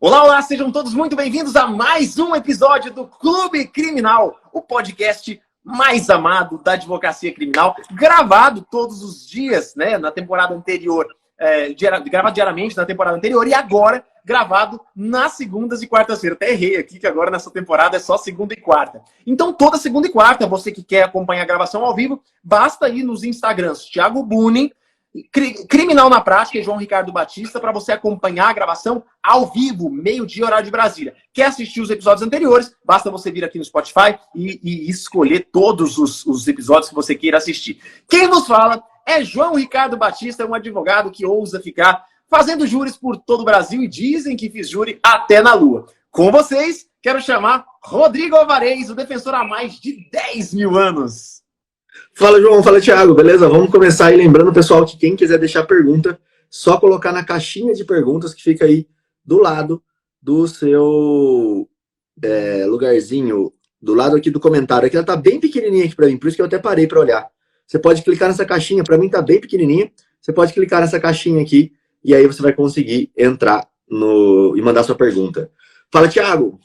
Olá, olá, sejam todos muito bem-vindos a mais um episódio do Clube Criminal, o podcast mais amado da advocacia criminal, gravado todos os dias, né, na temporada anterior, gravado diariamente na temporada anterior e agora gravado nas segundas e quartas-feiras. Até errei aqui, que agora nessa temporada é só segunda e quarta. Então, toda segunda e quarta, você que quer acompanhar a gravação ao vivo, basta ir nos Instagrams Thiago Bunin, Criminal na Prática e João Ricardo Batista para você acompanhar a gravação ao vivo, meio-dia, horário de Brasília. Quer assistir os episódios anteriores? Basta você vir aqui no Spotify e escolher todos os episódios que você queira assistir. Quem vos fala é João Ricardo Batista, um advogado que ousa ficar fazendo júris por todo o Brasil e dizem que fiz júri até na Lua. Com vocês, quero chamar Rodrigo Alvarez, o defensor há mais de 10 mil anos. Fala, João. Fala, Thiago. Beleza? Vamos começar aí lembrando, pessoal, que quem quiser deixar pergunta, só colocar na caixinha de perguntas que fica aí do lado do seu lugarzinho, do lado aqui do comentário. Aqui ela tá bem pequenininha aqui pra mim, por isso que eu até parei pra olhar. Você pode clicar nessa caixinha, pra mim tá bem pequenininha. Você pode clicar nessa caixinha aqui e aí você vai conseguir entrar e mandar sua pergunta. Fala, Thiago.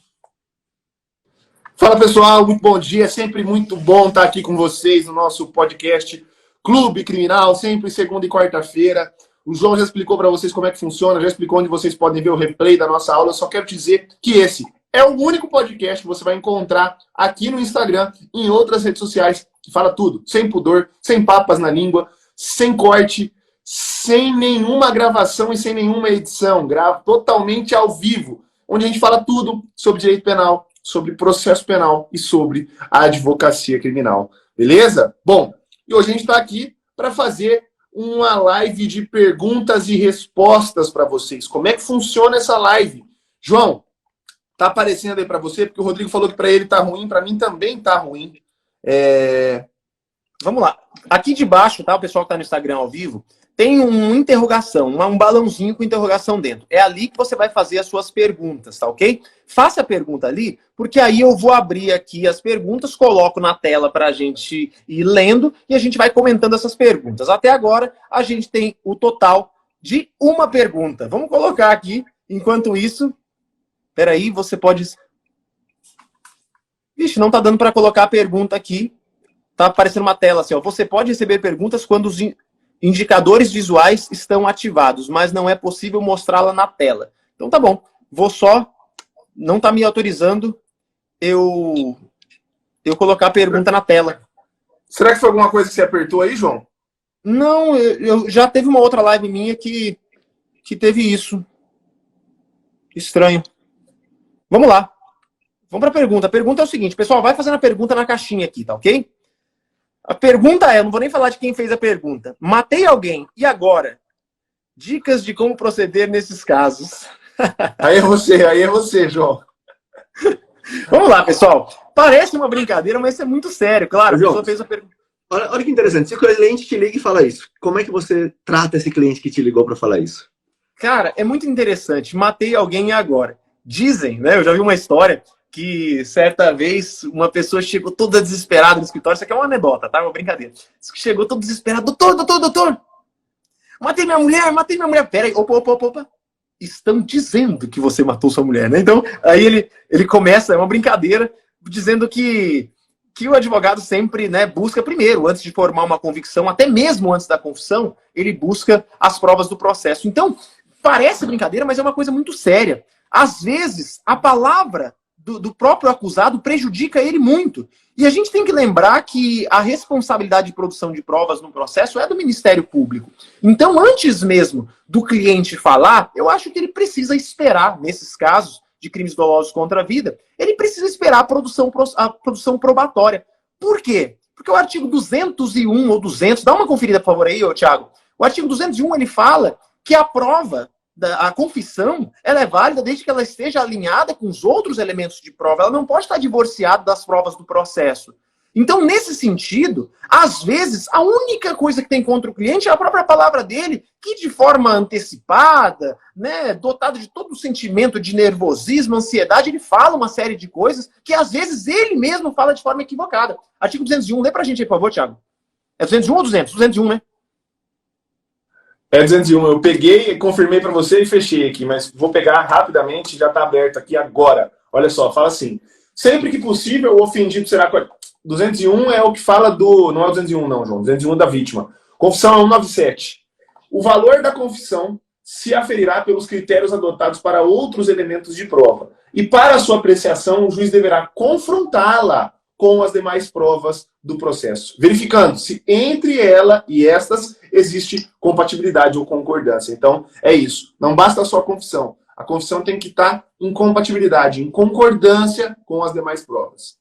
Fala, pessoal, muito bom dia, sempre muito bom estar aqui com vocês no nosso podcast Clube Criminal, sempre segunda e quarta-feira. O João já explicou para vocês como é que funciona, já explicou onde vocês podem ver o replay da nossa aula. Eu só quero dizer que esse é o único podcast que você vai encontrar aqui no Instagram e em outras redes sociais que fala tudo, sem pudor, sem papas na língua, sem corte, sem nenhuma gravação e sem nenhuma edição. Gravo totalmente ao vivo, onde a gente fala tudo sobre direito penal, sobre processo penal e sobre a advocacia criminal. Beleza? Bom, e hoje a gente está aqui para fazer uma live de perguntas e respostas para vocês. Como é que funciona essa live? João, tá aparecendo aí para você? Porque o Rodrigo falou que para ele tá ruim, para mim também tá ruim. Vamos lá. Aqui de baixo, tá? O pessoal que tá no Instagram ao vivo, tem uma interrogação, um balãozinho com interrogação dentro. É ali que você vai fazer as suas perguntas, tá ok? Faça a pergunta ali, porque aí eu vou abrir aqui as perguntas, coloco na tela para a gente ir lendo e a gente vai comentando essas perguntas. Até agora, a gente tem o total de uma pergunta. Vamos colocar aqui, enquanto isso... Peraí, você pode... Vixe, não tá dando para colocar a pergunta aqui. Tá aparecendo uma tela assim, ó. Você pode receber perguntas quando os indicadores visuais estão ativados, mas não é possível mostrá-la na tela. Então tá bom, vou só, não tá me autorizando eu colocar a pergunta na tela. Será que foi alguma coisa que você apertou aí, João? Não, eu já teve uma outra live minha que teve isso. Estranho. Vamos lá. Vamos para a pergunta. A pergunta é o seguinte, pessoal, vai fazendo a pergunta na caixinha aqui, tá ok? A pergunta é, eu não vou nem falar de quem fez a pergunta. Matei alguém, e agora? Dicas de como proceder nesses casos. Aí é você, João. Vamos lá, pessoal. Parece uma brincadeira, mas isso é muito sério. Claro, a João, pessoa fez a pergunta. Olha que interessante. Se o cliente te liga e fala isso, como é que você trata esse cliente que te ligou para falar isso? Cara, é muito interessante. Matei alguém e agora? Dizem, né? Eu já vi uma história que certa vez uma pessoa chegou toda desesperada no escritório. Isso aqui é uma anedota, tá? Uma brincadeira. Chegou todo desesperado. Doutor! Matei minha mulher. Pera aí, opa. Estão dizendo que você matou sua mulher, né? Então, aí ele começa, é uma brincadeira, dizendo que o advogado sempre, né, busca primeiro, antes de formar uma convicção, até mesmo antes da confissão, ele busca as provas do processo. Então, parece brincadeira, mas é uma coisa muito séria. Às vezes, a palavra do próprio acusado prejudica ele muito. E a gente tem que lembrar que a responsabilidade de produção de provas no processo é do Ministério Público. Então, antes mesmo do cliente falar, eu acho que ele precisa esperar, nesses casos de crimes dolosos contra a vida, ele precisa esperar a produção probatória. Por quê? Porque o artigo 201 ou 200, dá uma conferida, por favor, aí, Thiago. O artigo 201, ele fala que a prova, a confissão, ela é válida desde que ela esteja alinhada com os outros elementos de prova. Ela não pode estar divorciada das provas do processo. Então, nesse sentido, às vezes, a única coisa que tem contra o cliente é a própria palavra dele, que de forma antecipada, né, dotado de todo o sentimento de nervosismo, ansiedade, ele fala uma série de coisas que, às vezes, ele mesmo fala de forma equivocada. Artigo 201, lê pra gente aí, por favor, Thiago. É 201 ou 200? 201, né? É 201. Eu peguei, confirmei para você e fechei aqui, mas vou pegar rapidamente, já está aberto aqui agora. Olha só, fala assim. Sempre que possível, o ofendido será... 201 é o que fala do... Não é o 201 não, João. 201 é da vítima. Confissão é 197. O valor da confissão se aferirá pelos critérios adotados para outros elementos de prova. E para sua apreciação, o juiz deverá confrontá-la com as demais provas do processo, verificando se entre ela e estas existe compatibilidade ou concordância. Então, é isso. Não basta só a confissão. A confissão tem que estar em compatibilidade, em concordância com as demais provas.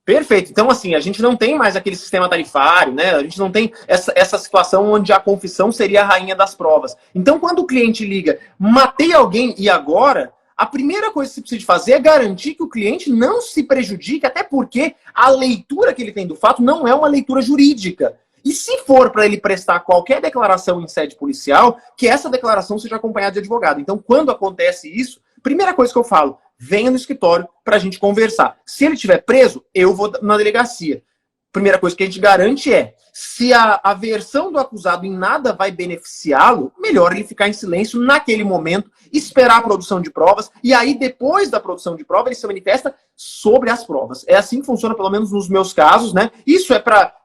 Perfeito. Então, assim, a gente não tem mais aquele sistema tarifário, né? A gente não tem essa situação onde a confissão seria a rainha das provas. Então, quando o cliente liga, matei alguém e agora, a primeira coisa que você precisa fazer é garantir que o cliente não se prejudique, até porque a leitura que ele tem do fato não é uma leitura jurídica. E se for para ele prestar qualquer declaração em sede policial, que essa declaração seja acompanhada de advogado. Então, quando acontece isso, primeira coisa que eu falo, venha no escritório para a gente conversar. Se ele estiver preso, eu vou na delegacia. Primeira coisa que a gente garante é, se a versão do acusado em nada vai beneficiá-lo, melhor ele ficar em silêncio naquele momento, esperar a produção de provas, e aí depois da produção de prova ele se manifesta sobre as provas. É assim que funciona, pelo menos nos meus casos, né? Isso é para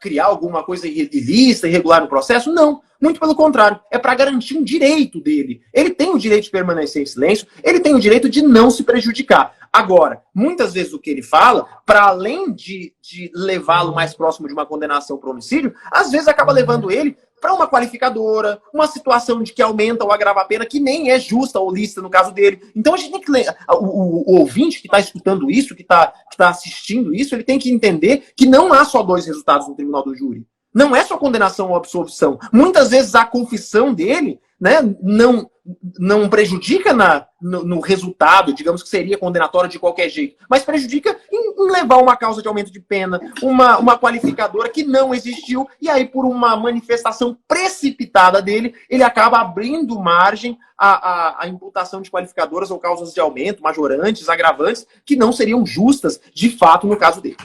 criar alguma coisa ilícita, irregular no processo? Não. Muito pelo contrário. É para garantir um direito dele. Ele tem o direito de permanecer em silêncio, ele tem o direito de não se prejudicar. Agora, muitas vezes o que ele fala, para além de levá-lo mais próximo de uma condenação por homicídio, às vezes acaba levando ele para uma qualificadora, uma situação de que aumenta ou agrava a pena, que nem é justa ou lícita no caso dele. Então a gente tem que ler. O ouvinte que está escutando isso, que está assistindo isso, ele tem que entender que não há só dois resultados no tribunal do júri. Não é só condenação ou absolvição. Muitas vezes a confissão dele, né, não prejudica no resultado, digamos que seria condenatório de qualquer jeito, mas prejudica em levar uma causa de aumento de pena, uma qualificadora que não existiu, e aí por uma manifestação precipitada dele, ele acaba abrindo margem à imputação de qualificadoras ou causas de aumento, majorantes, agravantes, que não seriam justas, de fato, no caso dele.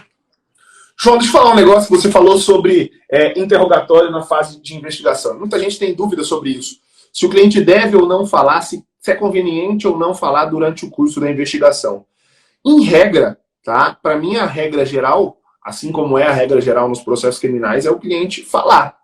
João, deixa eu falar um negócio que você falou sobre interrogatório na fase de investigação. Muita gente tem dúvida sobre isso. Se o cliente deve ou não falar, se é conveniente ou não falar durante o curso da investigação. Em regra, tá? Para mim, a regra geral, assim como é a regra geral nos processos criminais, é o cliente falar.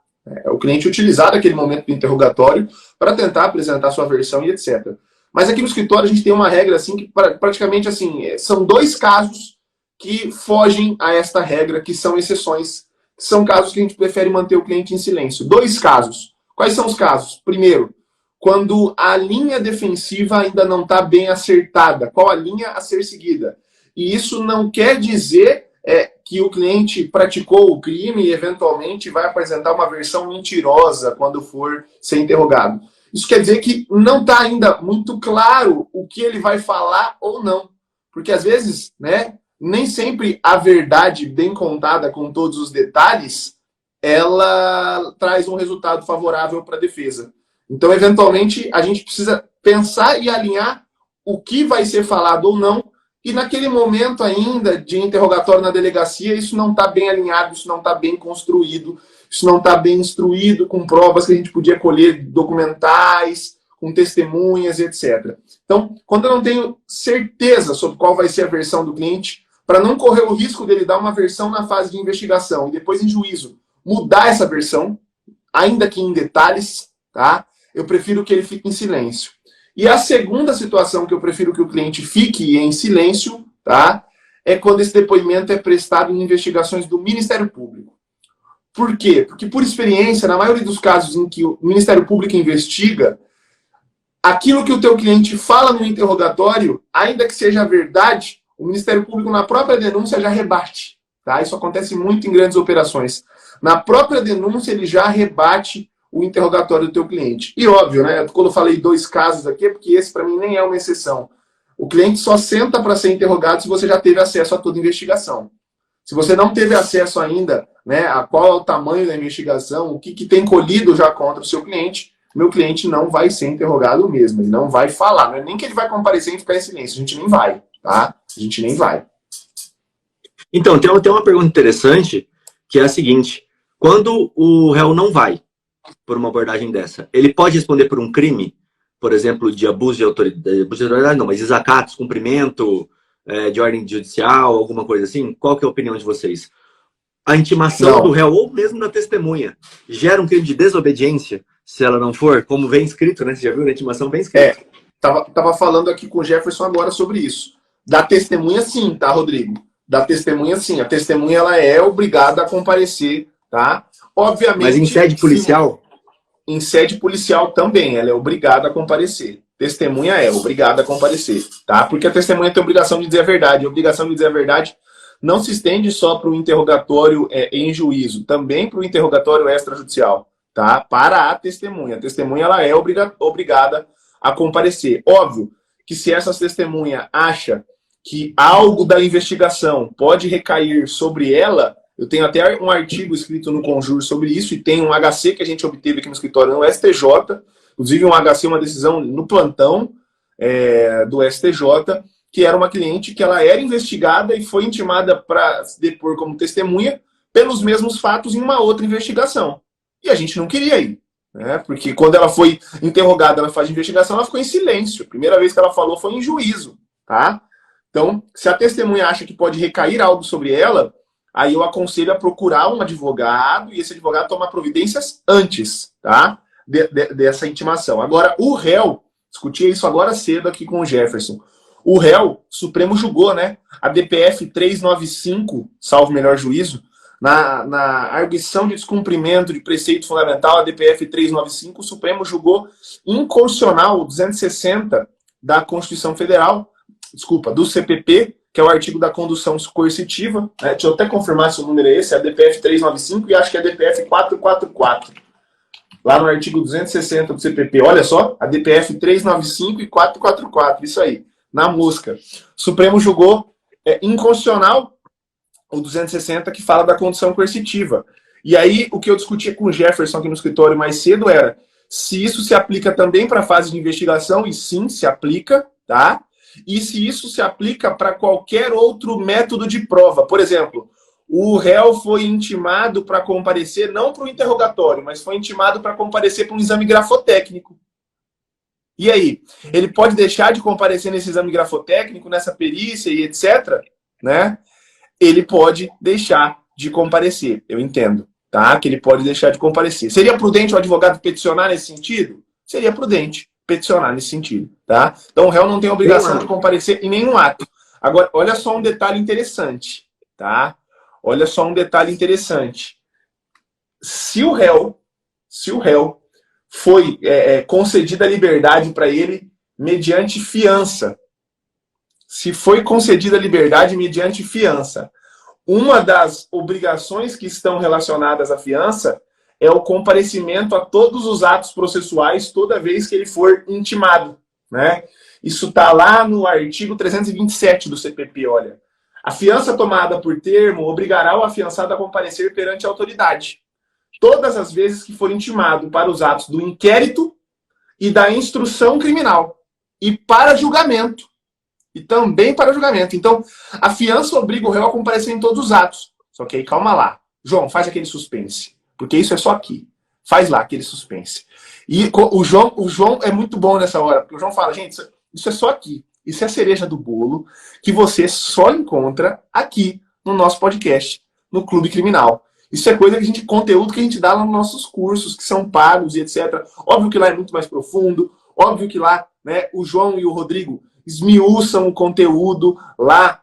É o cliente utilizar aquele momento do interrogatório para tentar apresentar sua versão e etc. Mas aqui no escritório a gente tem uma regra assim que praticamente assim, são dois casos que fogem a esta regra, que são exceções, que são casos que a gente prefere manter o cliente em silêncio. Dois casos. Quais são os casos? Primeiro, quando a linha defensiva ainda não está bem acertada. Qual a linha a ser seguida? E isso não quer dizer que o cliente praticou o crime e eventualmente vai apresentar uma versão mentirosa quando for ser interrogado. Isso quer dizer que não está ainda muito claro o que ele vai falar ou não. Porque às vezes, né, nem sempre a verdade bem contada com todos os detalhes, ela traz um resultado favorável para a defesa. Então, eventualmente, a gente precisa pensar e alinhar o que vai ser falado ou não, e naquele momento ainda de interrogatório na delegacia, isso não está bem alinhado, isso não está bem construído, isso não está bem instruído com provas que a gente podia colher documentais, com testemunhas, etc. Então, quando eu não tenho certeza sobre qual vai ser a versão do cliente, para não correr o risco dele dar uma versão na fase de investigação e depois em juízo mudar essa versão, ainda que em detalhes, tá? Eu prefiro que ele fique em silêncio. E a segunda situação que eu prefiro que o cliente fique em silêncio, tá? É quando esse depoimento é prestado em investigações do Ministério Público. Por quê? Porque, por experiência, na maioria dos casos em que o Ministério Público investiga, aquilo que o teu cliente fala no interrogatório, ainda que seja verdade, o Ministério Público, na própria denúncia, já rebate. Tá? Isso acontece muito em grandes operações. Na própria denúncia, ele já rebate o interrogatório do teu cliente. E óbvio, né? Quando eu falei dois casos aqui, é porque esse, para mim, nem é uma exceção. O cliente só senta para ser interrogado se você já teve acesso a toda a investigação. Se você não teve acesso ainda, né, a qual é o tamanho da investigação, o que tem colhido já contra o seu cliente, meu cliente não vai ser interrogado mesmo. Ele não vai falar. Não é nem que ele vai comparecer e ficar em silêncio. A gente nem vai, tá? A gente nem vai. Então, tem uma pergunta interessante, que é a seguinte. Quando o réu não vai, por uma abordagem dessa? Ele pode responder por um crime? Por exemplo, de abuso de autoridade, não, mas desacato, descumprimento, de ordem judicial, alguma coisa assim? Qual que é a opinião de vocês? A intimação do réu, ou mesmo da testemunha, gera um crime de desobediência, se ela não for, como vem escrito, né? Você já viu na intimação bem escrito? Tava falando aqui com o Jefferson agora sobre isso. Da testemunha, sim, tá, Rodrigo? Da testemunha, sim. A testemunha, ela é obrigada a comparecer, tá? Obviamente... Mas em sede policial? Em sede policial também, ela é obrigada a comparecer. Testemunha é obrigada a comparecer, tá? Porque a testemunha tem obrigação de dizer a verdade. A obrigação de dizer a verdade não se estende só para o interrogatório em juízo, também para o interrogatório extrajudicial, tá? Para a testemunha. A testemunha, ela é obrigada a comparecer. Óbvio que se essa testemunha acha que algo da investigação pode recair sobre ela, eu tenho até um artigo escrito no Conjur sobre isso, e tem um HC que a gente obteve aqui no escritório no STJ, inclusive um HC, uma decisão no plantão do STJ, que era uma cliente que ela era investigada e foi intimada para depor como testemunha pelos mesmos fatos em uma outra investigação. E a gente não queria ir, né? Porque quando ela foi interrogada na fase de investigação, ela ficou em silêncio. A primeira vez que ela falou foi em juízo, tá? Então, se a testemunha acha que pode recair algo sobre ela, aí eu aconselho a procurar um advogado e esse advogado tomar providências antes, tá? Dessa intimação. Agora, o réu, discutia isso agora cedo aqui com o Jefferson, o réu, Supremo julgou, né? A DPF 395, salvo melhor juízo, na arguição de descumprimento de preceito fundamental, a DPF 395, o Supremo julgou inconstitucional o 260 da Constituição Federal, desculpa, do CPP, que é o artigo da condução coercitiva, né? Deixa eu até confirmar se o número é esse, é a DPF 395 e acho que é a DPF 444. Lá no artigo 260 do CPP, olha só, a DPF 395 e 444, isso aí, na mosca. O Supremo julgou inconstitucional o 260, que fala da condução coercitiva. E aí, o que eu discutia com o Jefferson aqui no escritório mais cedo era se isso se aplica também para a fase de investigação, e sim, se aplica, tá? E se isso se aplica para qualquer outro método de prova. Por exemplo, o réu foi intimado para comparecer, não para o interrogatório, mas foi intimado para comparecer para um exame grafotécnico. E aí? Ele pode deixar de comparecer nesse exame grafotécnico, nessa perícia e etc., né? Ele pode deixar de comparecer, eu entendo, tá? Que ele pode deixar de comparecer. Seria prudente o advogado peticionar nesse sentido? Seria prudente peticionar nesse sentido, tá? Então o réu não tem obrigação de comparecer em nenhum ato. Agora, olha só um detalhe interessante, tá? Olha só um detalhe interessante. Se o réu foi concedida a liberdade para ele mediante fiança, se foi concedida a liberdade mediante fiança, uma das obrigações que estão relacionadas à fiança é o comparecimento a todos os atos processuais toda vez que ele for intimado, né? Isso está lá no artigo 327 do CPP, olha. A fiança tomada por termo obrigará o afiançado a comparecer perante a autoridade todas as vezes que for intimado para os atos do inquérito e da instrução criminal e para julgamento. E também para julgamento. Então, a fiança obriga o réu a comparecer em todos os atos. Só que aí, calma lá. João, faz aquele suspense. Porque isso é só aqui. Faz lá aquele suspense. E o João é muito bom nessa hora. Porque o João fala, gente, isso é só aqui. Isso é a cereja do bolo que você só encontra aqui no nosso podcast, no Clube Criminal. Isso é coisa que conteúdo que a gente dá lá nos nossos cursos, que são pagos e etc. Óbvio que lá é muito mais profundo. Óbvio que lá, né, o João e o Rodrigo esmiuçam o conteúdo lá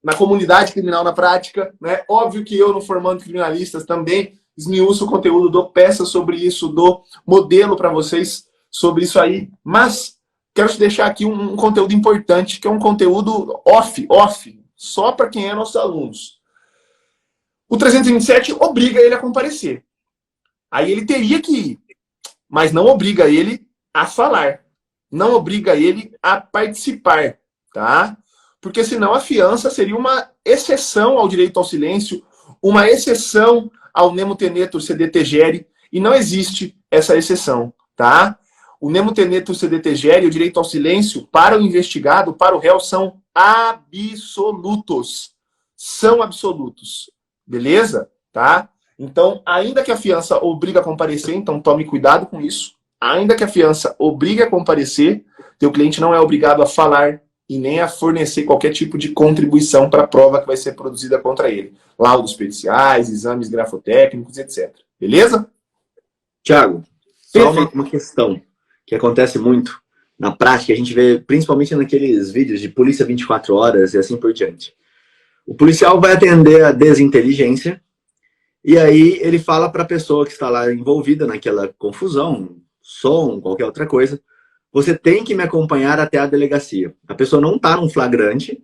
na comunidade criminal na prática, né? Óbvio que eu, no Formando Criminalistas, também esmiuço o conteúdo, dou peças sobre isso, dou modelo para vocês sobre isso aí. Mas quero te deixar aqui um conteúdo importante, que é um conteúdo off, só para quem é nossos alunos. O 327 obriga ele a comparecer. Aí ele teria que ir, mas não obriga ele a falar. Não obriga ele a participar, tá? Porque senão a fiança seria uma exceção ao direito ao silêncio, uma exceção ao nemo tenetur sedetegere, e não existe essa exceção, tá? O nemo tenetur sedetegere, o direito ao silêncio, para o investigado, para o réu, são absolutos. São absolutos. Beleza? Tá? Então, ainda que a fiança obrigue a comparecer, então tome cuidado com isso. Ainda que a fiança obrigue a comparecer, teu cliente não é obrigado a falar e nem a fornecer qualquer tipo de contribuição para a prova que vai ser produzida contra ele. Laudos periciais, exames grafotécnicos, etc. Beleza? Tiago, só Perfeito. uma questão que acontece muito na prática, a gente vê principalmente naqueles vídeos de polícia 24 horas e assim por diante. O policial vai atender a desinteligência e aí ele fala para a pessoa que está lá envolvida naquela confusão, som, qualquer outra coisa, você tem que me acompanhar até a delegacia. A pessoa não está num flagrante,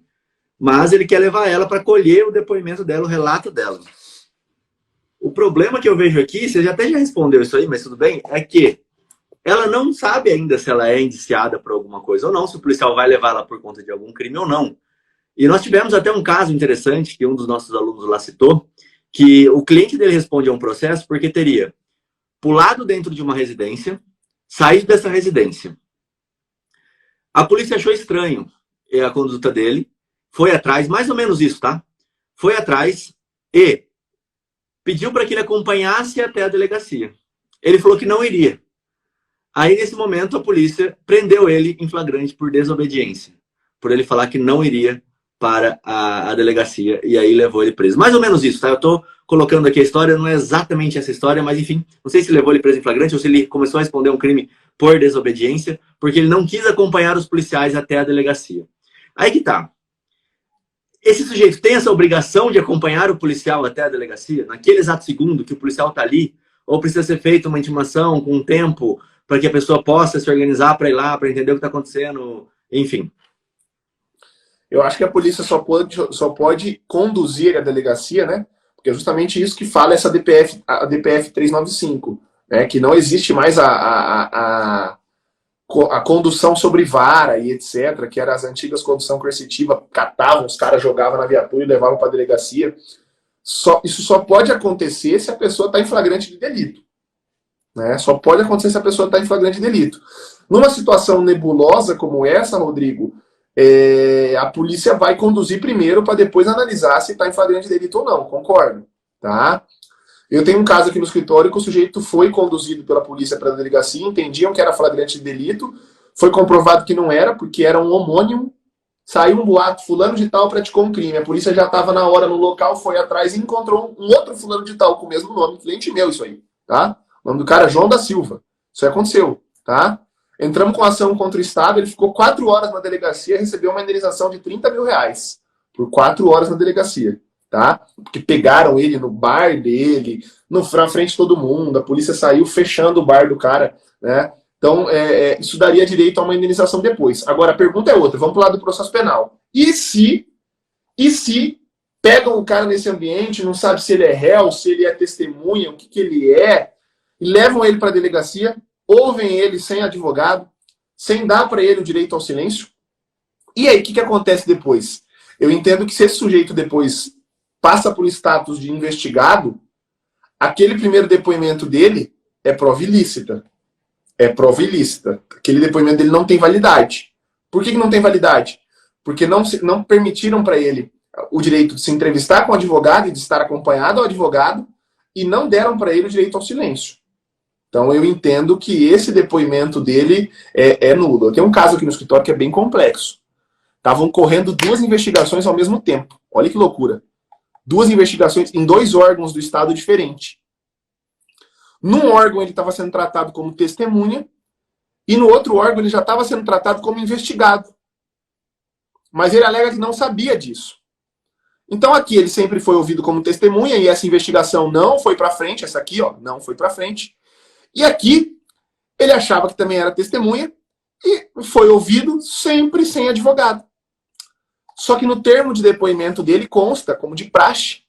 mas ele quer levar ela para colher o depoimento dela, o relato dela. O problema que eu vejo aqui, você até já respondeu isso aí, mas tudo bem, é que ela não sabe ainda se ela é indiciada por alguma coisa ou não, se o policial vai levar ela por conta de algum crime ou não. E nós tivemos até um caso interessante, que um dos nossos alunos lá citou, que o cliente dele responde a um processo porque teria pulado dentro de uma residência, saído dessa residência. A polícia achou estranho a conduta dele, foi atrás, mais ou menos isso, tá? Foi atrás e pediu para que ele acompanhasse até a delegacia. Ele falou que não iria. Aí, nesse momento, a polícia prendeu ele em flagrante por desobediência, por ele falar que não iria para a delegacia, e aí levou ele preso. Mais ou menos isso, tá? Eu tô colocando aqui a história, não é exatamente essa história, mas enfim, não sei se levou ele preso em flagrante ou se ele começou a responder um crime por desobediência, porque ele não quis acompanhar os policiais até a delegacia. Aí que tá. Esse sujeito tem essa obrigação de acompanhar o policial até a delegacia, naquele exato segundo que o policial tá ali, ou precisa ser feita uma intimação com um tempo para que a pessoa possa se organizar para ir lá, para entender o que está acontecendo, enfim. Eu acho que a polícia só pode conduzir a delegacia, né? Porque é justamente isso que fala essa DPF, a DPF 395, né? Que não existe mais a condução sobre vara e etc., que eram as antigas condução coercitiva, catavam os caras, jogavam na viatura e levavam para a delegacia. Isso só pode acontecer se a pessoa está em flagrante de delito. Né? Só pode acontecer se a pessoa está em flagrante de delito. Numa situação nebulosa como essa, Rodrigo, a polícia vai conduzir primeiro para depois analisar se está em flagrante de delito ou não, concordo. Tá? Eu tenho um caso aqui no escritório que o sujeito foi conduzido pela polícia para a delegacia, entendiam que era flagrante de delito, foi comprovado que não era, porque era um homônimo, saiu um boato, fulano de tal praticou um crime, a polícia já estava na hora no local, foi atrás e encontrou um outro fulano de tal com o mesmo nome, cliente meu isso aí, tá? O nome do cara é João da Silva, isso aí aconteceu, tá? Entramos com ação contra o Estado, ele ficou 4 horas na delegacia, recebeu uma indenização de 30 mil reais, por 4 horas na delegacia. Tá? Porque pegaram ele no bar dele, na frente de todo mundo, a polícia saiu fechando o bar do cara, né? Então, isso daria direito a uma indenização depois. Agora, a pergunta é outra, vamos pro lado do processo penal. E se pegam o cara nesse ambiente, não sabe se ele é réu, se ele é testemunha, o que ele é, e levam ele para a delegacia, ouvem ele sem advogado, sem dar para ele o direito ao silêncio, e aí, o que acontece depois? Eu entendo que se esse sujeito depois passa por status de investigado, aquele primeiro depoimento dele é prova ilícita. É prova ilícita. Aquele depoimento dele não tem validade. Por que não tem validade? Porque não permitiram para ele o direito de se entrevistar com o advogado e de estar acompanhado ao advogado e não deram para ele o direito ao silêncio. Então eu entendo que esse depoimento dele é nulo. Eu tenho um caso aqui no escritório que é bem complexo. Estavam correndo 2 investigações ao mesmo tempo. Olha que loucura. 2 investigações em 2 órgãos do Estado diferentes. Num órgão ele estava sendo tratado como testemunha e no outro órgão ele já estava sendo tratado como investigado. Mas ele alega que não sabia disso. Então aqui ele sempre foi ouvido como testemunha e essa investigação não foi para frente, essa aqui ó, não foi para frente. E aqui ele achava que também era testemunha e foi ouvido sempre sem advogado. Só que no termo de depoimento dele consta, como de praxe,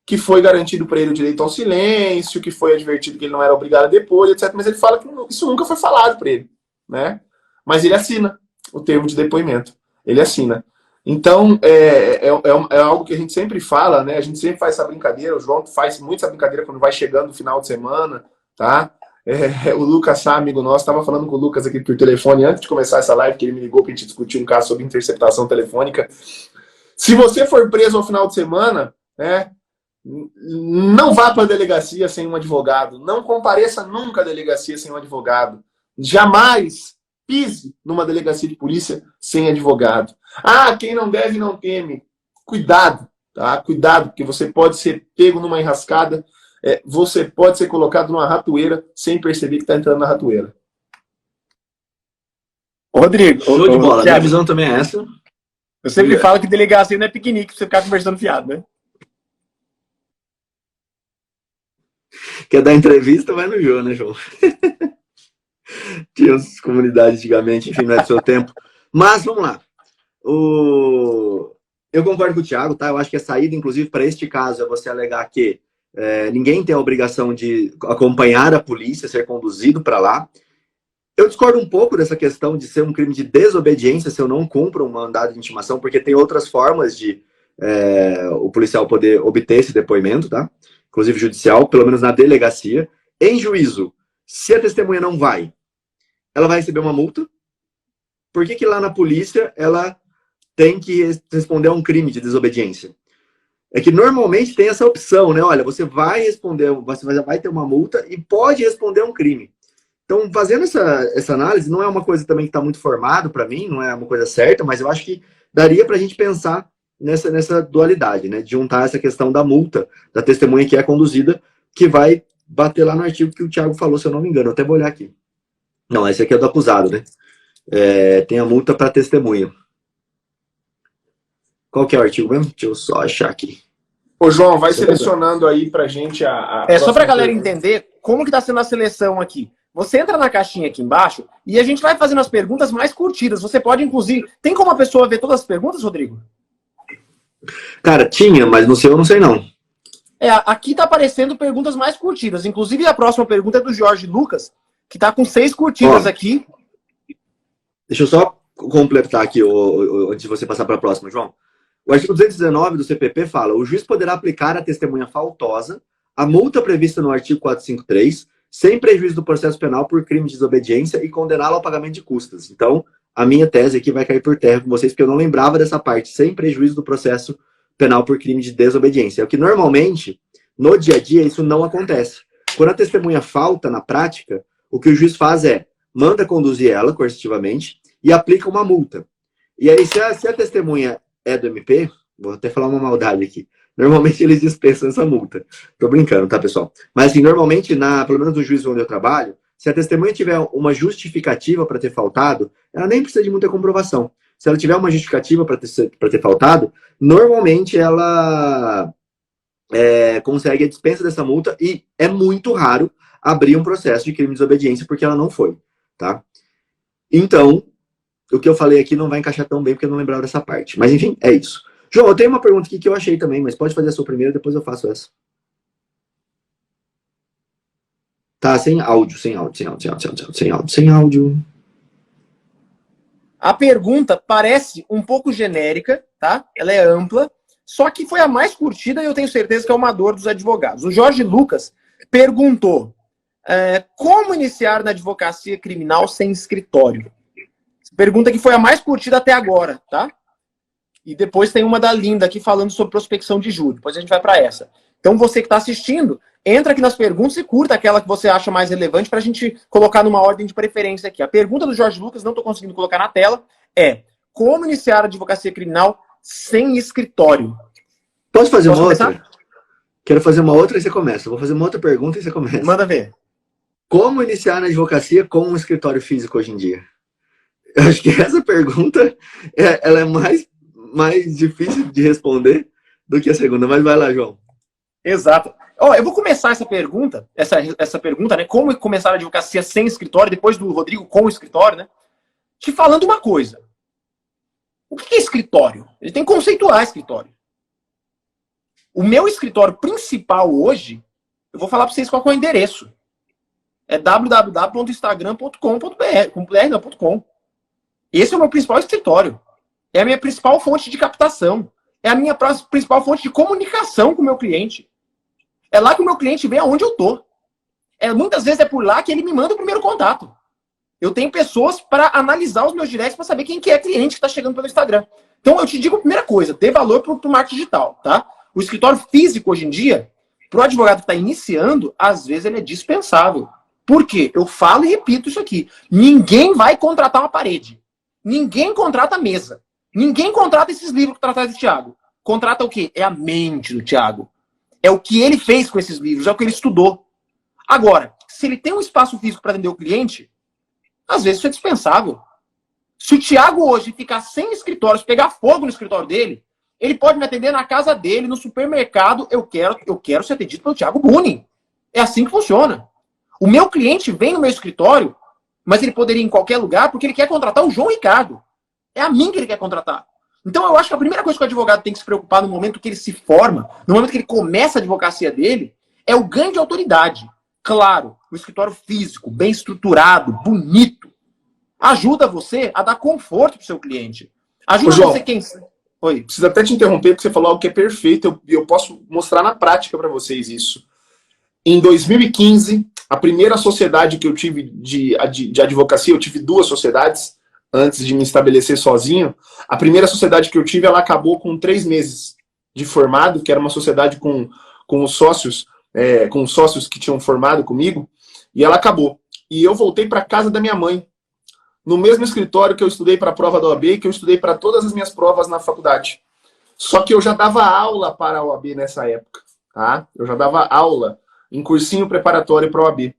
que foi garantido para ele o direito ao silêncio, que foi advertido que ele não era obrigado a depor, etc. Mas ele fala que isso nunca foi falado para ele. Né? Mas ele assina o termo de depoimento. Ele assina. Então, é algo que a gente sempre fala, né? A gente sempre faz essa brincadeira, o João faz muito essa brincadeira quando vai chegando no final de semana, tá? O Lucas Sá, amigo nosso, estava falando com o Lucas aqui por telefone antes de começar essa live, que ele me ligou para a gente discutir um caso sobre interceptação telefônica. Se você for preso ao final de semana, né, Não vá para a delegacia sem um advogado. Não compareça nunca à delegacia sem um advogado. Jamais pise numa delegacia de polícia sem advogado. Ah, quem não deve não teme. Cuidado, tá? Cuidado, porque você pode ser pego numa enrascada, você pode ser colocado numa ratoeira sem perceber que está entrando na ratoeira. Rodrigo, show de bola. Minha visão também é essa. Eu sempre falo que delegacia não é piquenique pra você ficar conversando fiado, né? Quer dar entrevista, vai no João, né, João? Tinha as comunidades antigamente, enfim, não é do seu tempo. Mas, vamos lá. Eu concordo com o Thiago, tá? Eu acho que a saída, inclusive, para este caso, é você alegar que ninguém tem a obrigação de acompanhar a polícia, ser conduzido para lá. Eu discordo um pouco dessa questão de ser um crime de desobediência se eu não cumpro um mandado de intimação, porque tem outras formas de o policial poder obter esse depoimento, tá? Inclusive judicial, pelo menos na delegacia. Em juízo, se a testemunha não vai, ela vai receber uma multa. Por que lá na polícia ela tem que responder a um crime de desobediência? É que normalmente tem essa opção, né? Olha, você vai responder, você vai ter uma multa e pode responder a um crime. Então, fazendo essa análise, não é uma coisa também que está muito formado para mim, não é uma coisa certa, mas eu acho que daria para a gente pensar nessa dualidade, né? De juntar essa questão da multa da testemunha que é conduzida, que vai bater lá no artigo que o Thiago falou, se eu não me engano. Eu até vou olhar aqui. Não, esse aqui é do acusado, né? Tem a multa para testemunha. Qual que é o artigo mesmo? Deixa eu só achar aqui. Ô, João, vai selecionando aí pra gente só pra galera entender como que tá sendo a seleção aqui. Você entra na caixinha aqui embaixo e a gente vai fazendo as perguntas mais curtidas. Você pode, inclusive... Tem como a pessoa ver todas as perguntas, Rodrigo? Cara, tinha, mas no seu eu não sei não. Aqui tá aparecendo perguntas mais curtidas. Inclusive, a próxima pergunta é do Jorge Lucas, que tá com 6 curtidas aqui. Deixa eu só completar aqui, antes de você passar para a próxima, João. O artigo 219 do CPP fala: o juiz poderá aplicar à testemunha faltosa a multa prevista no artigo 453, sem prejuízo do processo penal por crime de desobediência e condená-lo ao pagamento de custas. Então, a minha tese aqui vai cair por terra com vocês, porque eu não lembrava dessa parte, sem prejuízo do processo penal por crime de desobediência. É o que normalmente, no dia a dia, isso não acontece. Quando a testemunha falta na prática, o que o juiz faz é, manda conduzir ela coercitivamente e aplica uma multa. E aí, se a testemunha é do MP, vou até falar uma maldade aqui, normalmente eles dispensam essa multa. Tô brincando, tá, pessoal? Mas, assim, normalmente, pelo menos no juízo onde eu trabalho, se a testemunha tiver uma justificativa para ter faltado, ela nem precisa de muita comprovação. Se ela tiver uma justificativa para ter faltado, normalmente ela consegue a dispensa dessa multa e é muito raro abrir um processo de crime de desobediência porque ela não foi, tá? Então, o que eu falei aqui não vai encaixar tão bem porque eu não lembrava dessa parte. Mas, enfim, é isso. João, eu tenho uma pergunta aqui que eu achei também, mas pode fazer a sua primeira, depois eu faço essa. Tá, sem áudio. A pergunta parece um pouco genérica, tá? Ela é ampla, só que foi a mais curtida e eu tenho certeza que é uma dor dos advogados. O Jorge Lucas perguntou como iniciar na advocacia criminal sem escritório? Pergunta que foi a mais curtida até agora, tá? E depois tem uma da Linda aqui falando sobre prospecção de júri. Depois a gente vai para essa. Então você que está assistindo, entra aqui nas perguntas e curta aquela que você acha mais relevante para a gente colocar numa ordem de preferência aqui. A pergunta do Jorge Lucas, não estou conseguindo colocar na tela, é: como iniciar a advocacia criminal sem escritório? Posso fazer uma começar? Outra? Quero fazer uma outra e você começa. Vou fazer uma outra pergunta e você começa. Manda ver. Como iniciar na advocacia com um escritório físico hoje em dia? Eu acho que essa pergunta ela é mais difícil de responder do que a segunda. Mas vai lá, João. Exato. Eu vou começar essa pergunta, né? Como começar a advocacia sem escritório, depois do Rodrigo com o escritório, né? Te falando uma coisa. O que é escritório? Ele tem que conceituar escritório. O meu escritório principal hoje, eu vou falar para vocês qual é o endereço. É www.instagram.com.br. Esse é o meu principal escritório. É a minha principal fonte de captação. É a minha principal fonte de comunicação com o meu cliente. É lá que o meu cliente vê aonde eu tô. Muitas vezes é por lá que ele me manda o primeiro contato. Eu tenho pessoas para analisar os meus directs para saber quem que é cliente que está chegando pelo Instagram. Então eu te digo a primeira coisa: dê valor para o marketing digital, tá? O escritório físico, hoje em dia, para o advogado que está iniciando, às vezes ele é dispensável. Por quê? Eu falo e repito isso aqui. Ninguém vai contratar uma parede. Ninguém contrata mesa. Ninguém contrata esses livros que trataram do Thiago. Contrata o quê? É a mente do Thiago. É o que ele fez com esses livros, é o que ele estudou. Agora, se ele tem um espaço físico para atender o cliente, às vezes isso é dispensável. Se o Thiago hoje ficar sem escritório, se pegar fogo no escritório dele, ele pode me atender na casa dele, no supermercado. Eu quero ser atendido pelo Thiago Bunin. É assim que funciona. O meu cliente vem no meu escritório, mas ele poderia ir em qualquer lugar porque ele quer contratar o João Ricardo. É a mim que ele quer contratar. Então eu acho que a primeira coisa que o advogado tem que se preocupar no momento que ele se forma, no momento que ele começa a advocacia dele, é o ganho de autoridade. Claro, o escritório físico, bem estruturado, bonito, ajuda você a dar conforto para o seu cliente. Ajuda João, você quem... Oi. Preciso até te interromper, porque você falou algo que é perfeito. Eu posso mostrar na prática para vocês isso. Em 2015, a primeira sociedade que eu tive de advocacia, eu tive 2 sociedades antes de me estabelecer sozinho. A primeira sociedade que eu tive, ela acabou com 3 meses de formado, que era uma sociedade com os sócios, com os sócios que tinham formado comigo, e ela acabou. E eu voltei para casa da minha mãe, no mesmo escritório que eu estudei para a prova da OAB e que eu estudei para todas as minhas provas na faculdade. Só que eu já dava aula para a OAB nessa época, tá? Eu já dava aula em cursinho preparatório para a OAB.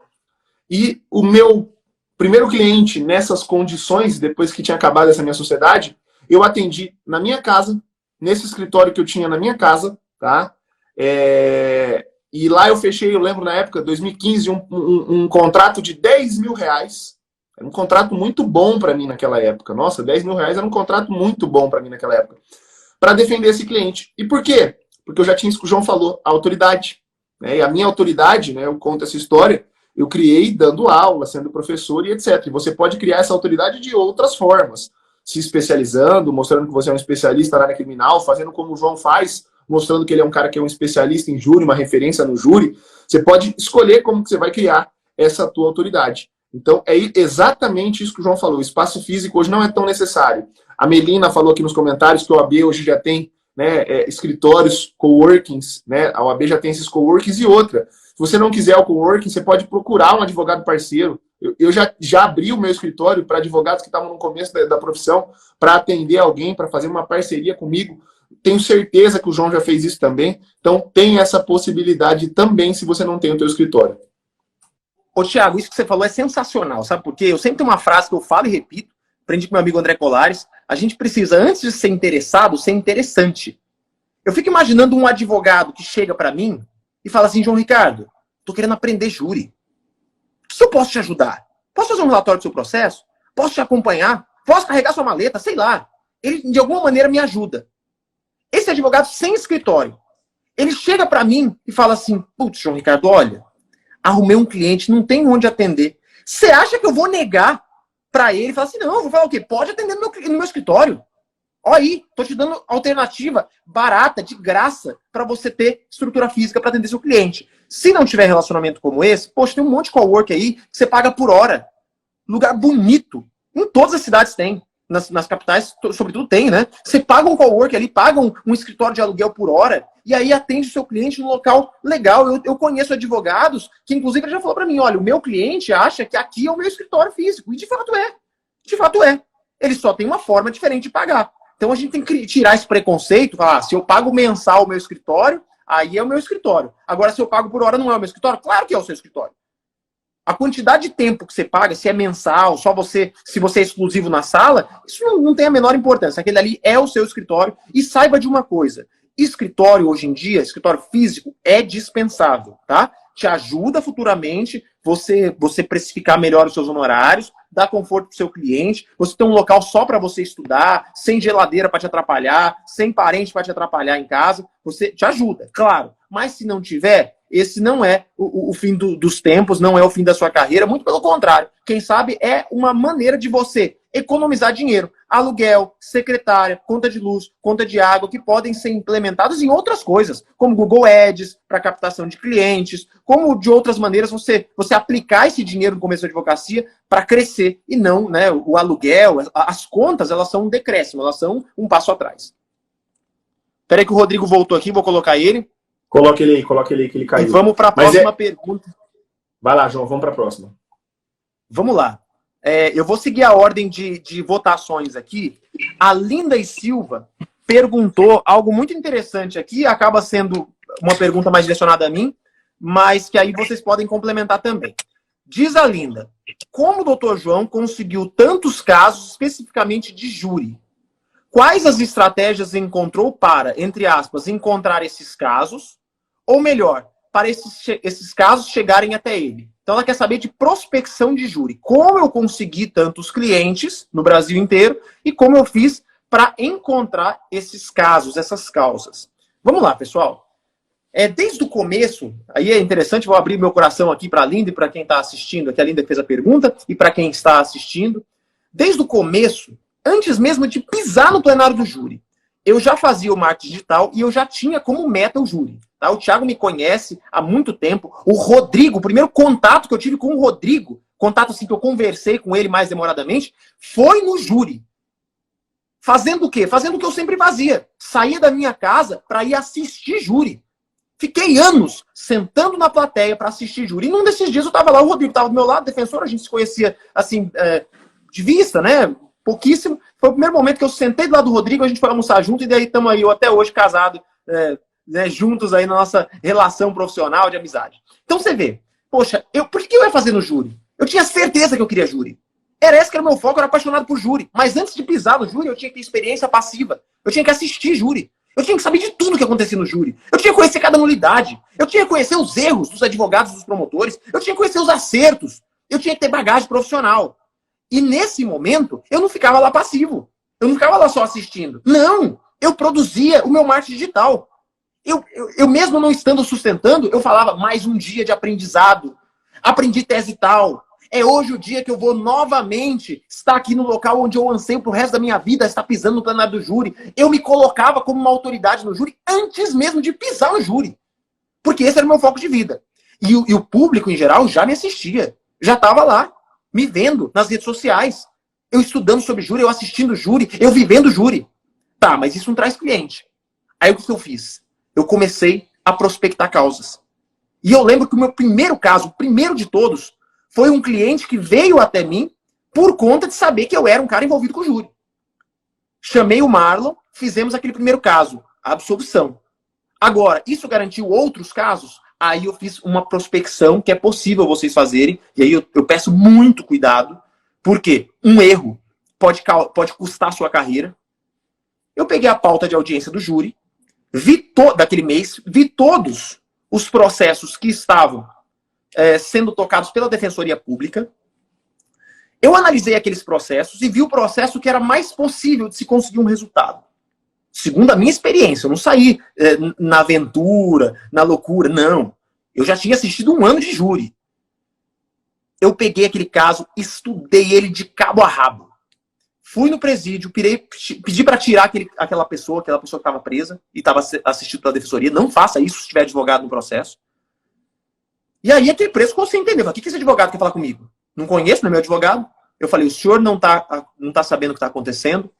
E o meu primeiro cliente nessas condições, depois que tinha acabado essa minha sociedade, eu atendi na minha casa, nesse escritório que eu tinha na minha casa, tá? E lá eu fechei, eu lembro na época, 2015, um contrato de R$10.000. Era um contrato muito bom para mim naquela época. Nossa, R$10.000 era um contrato muito bom para mim naquela época. Para defender esse cliente. E por quê? Porque eu já tinha isso que o João falou, a autoridade. Né? E a minha autoridade, né, eu conto essa história, eu criei dando aula, sendo professor e etc. E você pode criar essa autoridade de outras formas. Se especializando, mostrando que você é um especialista na área criminal, fazendo como o João faz, mostrando que ele é um cara que é um especialista em júri, uma referência no júri. Você pode escolher como que você vai criar essa tua autoridade. Então, é exatamente isso que o João falou. O espaço físico hoje não é tão necessário. A Melina falou aqui nos comentários que o OAB hoje já tem, né, escritórios, coworkings, né? A OAB já tem esses coworkings e outra. Se você não quiser o coworking, você pode procurar um advogado parceiro. Eu já abri o meu escritório para advogados que estavam no começo da profissão para atender alguém, para fazer uma parceria comigo. Tenho certeza que o João já fez isso também. Então, tem essa possibilidade também se você não tem o teu escritório. Ô, Thiago, isso que você falou é sensacional, sabe por quê? Eu sempre tenho uma frase que eu falo e repito, aprendi com meu amigo André Colares, a gente precisa, antes de ser interessado, ser interessante. Eu fico imaginando um advogado que chega para mim e fala assim, João Ricardo, tô querendo aprender júri. O que eu posso te ajudar? Posso fazer um relatório do seu processo? Posso te acompanhar? Posso carregar sua maleta? Sei lá. Ele, de alguma maneira, me ajuda. Esse advogado sem escritório, ele chega para mim e fala assim, putz, João Ricardo, olha, arrumei um cliente, não tem onde atender. Você acha que eu vou negar para ele? Falar assim, não, eu vou falar o quê? Pode atender no meu escritório. Olha aí, tô te dando alternativa barata, de graça, para você ter estrutura física para atender seu cliente. Se não tiver relacionamento como esse, poxa, tem um monte de cowork aí que você paga por hora. Lugar bonito. Em todas as cidades tem. Nas capitais, sobretudo, tem, né? Você paga um cowork ali, paga um escritório de aluguel por hora, e aí atende o seu cliente num local legal. Eu conheço advogados que, inclusive, ele já falou para mim, olha, o meu cliente acha que aqui é o meu escritório físico. E de fato é. De fato é. Ele só tem uma forma diferente de pagar. Então a gente tem que tirar esse preconceito, falar, se eu pago mensal o meu escritório, aí é o meu escritório. Agora, se eu pago por hora, não é o meu escritório? Claro que é o seu escritório. A quantidade de tempo que você paga, se é mensal, só você, se você é exclusivo na sala, isso não tem a menor importância. Aquele ali é o seu escritório. E saiba de uma coisa, escritório hoje em dia, escritório físico, é dispensável, tá? Te ajuda futuramente você precificar melhor os seus honorários, dar conforto para o seu cliente, você ter um local só para você estudar, sem geladeira para te atrapalhar, sem parente para te atrapalhar em casa, você te ajuda, claro. Mas se não tiver, esse não é o fim dos tempos, não é o fim da sua carreira, muito pelo contrário. Quem sabe é uma maneira de você economizar dinheiro. Aluguel, secretária, conta de luz, conta de água, que podem ser implementados em outras coisas, como Google Ads, para captação de clientes, como de outras maneiras você aplicar esse dinheiro no começo da advocacia para crescer, e não, né, o aluguel, as contas, elas são um decréscimo, elas são um passo atrás. Peraí que o Rodrigo voltou aqui, vou colocar ele. Coloque ele aí que ele E caiu. vamos para a próxima pergunta. Vai lá, João, vamos para a próxima. Vamos lá. Eu vou seguir a ordem de votações aqui. A Linda e Silva perguntou algo muito interessante aqui, acaba sendo uma pergunta mais direcionada a mim, mas que aí vocês podem complementar também. Diz a Linda, como o doutor João conseguiu tantos casos, especificamente de júri? Quais as estratégias encontrou para, entre aspas, encontrar esses casos, ou melhor, para esses casos chegarem até ele? Então ela quer saber de prospecção de júri. Como eu consegui tantos clientes no Brasil inteiro e como eu fiz para encontrar esses casos, essas causas. Vamos lá, pessoal. Desde o começo, aí é interessante, vou abrir meu coração aqui para a Linda e para quem está assistindo, aqui a Linda fez a pergunta, e para quem está assistindo. Desde o começo, antes mesmo de pisar no plenário do júri, eu já fazia o marketing digital e eu já tinha como meta o júri. Tá? O Thiago me conhece há muito tempo. O Rodrigo, o primeiro contato que eu tive com o Rodrigo, contato assim que eu conversei com ele mais demoradamente, foi no júri. Fazendo o quê? Fazendo o que eu sempre fazia. Saía da minha casa para ir assistir júri. Fiquei anos sentando na plateia para assistir júri. E num desses dias eu estava lá, o Rodrigo estava do meu lado, defensor, a gente se conhecia assim, de vista, né? Pouquíssimo. Foi o primeiro momento que eu sentei do lado do Rodrigo, a gente foi almoçar junto, e daí estamos aí, eu até hoje casado, né, juntos aí na nossa relação profissional de amizade. Então você vê, poxa, por que eu ia fazer no júri? Eu tinha certeza que eu queria júri. Era esse que era o meu foco, eu era apaixonado por júri. Mas antes de pisar no júri, eu tinha que ter experiência passiva. Eu tinha que assistir júri. Eu tinha que saber de tudo que acontecia no júri. Eu tinha que conhecer cada nulidade. Eu tinha que conhecer os erros dos advogados, dos promotores. Eu tinha que conhecer os acertos. Eu tinha que ter bagagem profissional. E nesse momento, eu não ficava lá passivo. Eu não ficava lá só assistindo. Não! Eu produzia o meu marketing digital. Eu mesmo não estando sustentando, eu falava, mais um dia de aprendizado. Aprendi tese tal. É hoje o dia que eu vou novamente estar aqui no local onde eu anseio pro resto da minha vida, estar pisando no plenário do júri. Eu me colocava como uma autoridade no júri antes mesmo de pisar no júri. Porque esse era o meu foco de vida. E o público, em geral, já me assistia. Já estava lá, me vendo nas redes sociais. Eu estudando sobre júri, eu assistindo júri, eu vivendo júri. Tá, mas isso não traz cliente. Aí o que eu fiz? Eu comecei a prospectar causas. E eu lembro que o meu primeiro caso, o primeiro de todos, foi um cliente que veio até mim por conta de saber que eu era um cara envolvido com o júri. Chamei o Marlon, fizemos aquele primeiro caso, a absolvição. Agora, isso garantiu outros casos? Aí eu fiz uma prospecção que é possível vocês fazerem, e aí eu peço muito cuidado, porque um erro pode custar a sua carreira. Eu peguei a pauta de audiência do júri, daquele mês, vi todos os processos que estavam sendo tocados pela Defensoria Pública. Eu analisei aqueles processos e vi o processo que era mais possível de se conseguir um resultado. Segundo a minha experiência, eu não saí na aventura, na loucura, não. Eu já tinha assistido 1 ano de júri. Eu peguei aquele caso, estudei ele de cabo a rabo. Fui no presídio, pedi para tirar aquela pessoa que estava presa e estava assistindo pela Defensoria. Não faça isso se tiver advogado no processo. E aí aquele preso ficou sem entender. O que esse advogado quer falar comigo? Não conheço, não é meu advogado. Eu falei, o senhor não tá sabendo o que está acontecendo,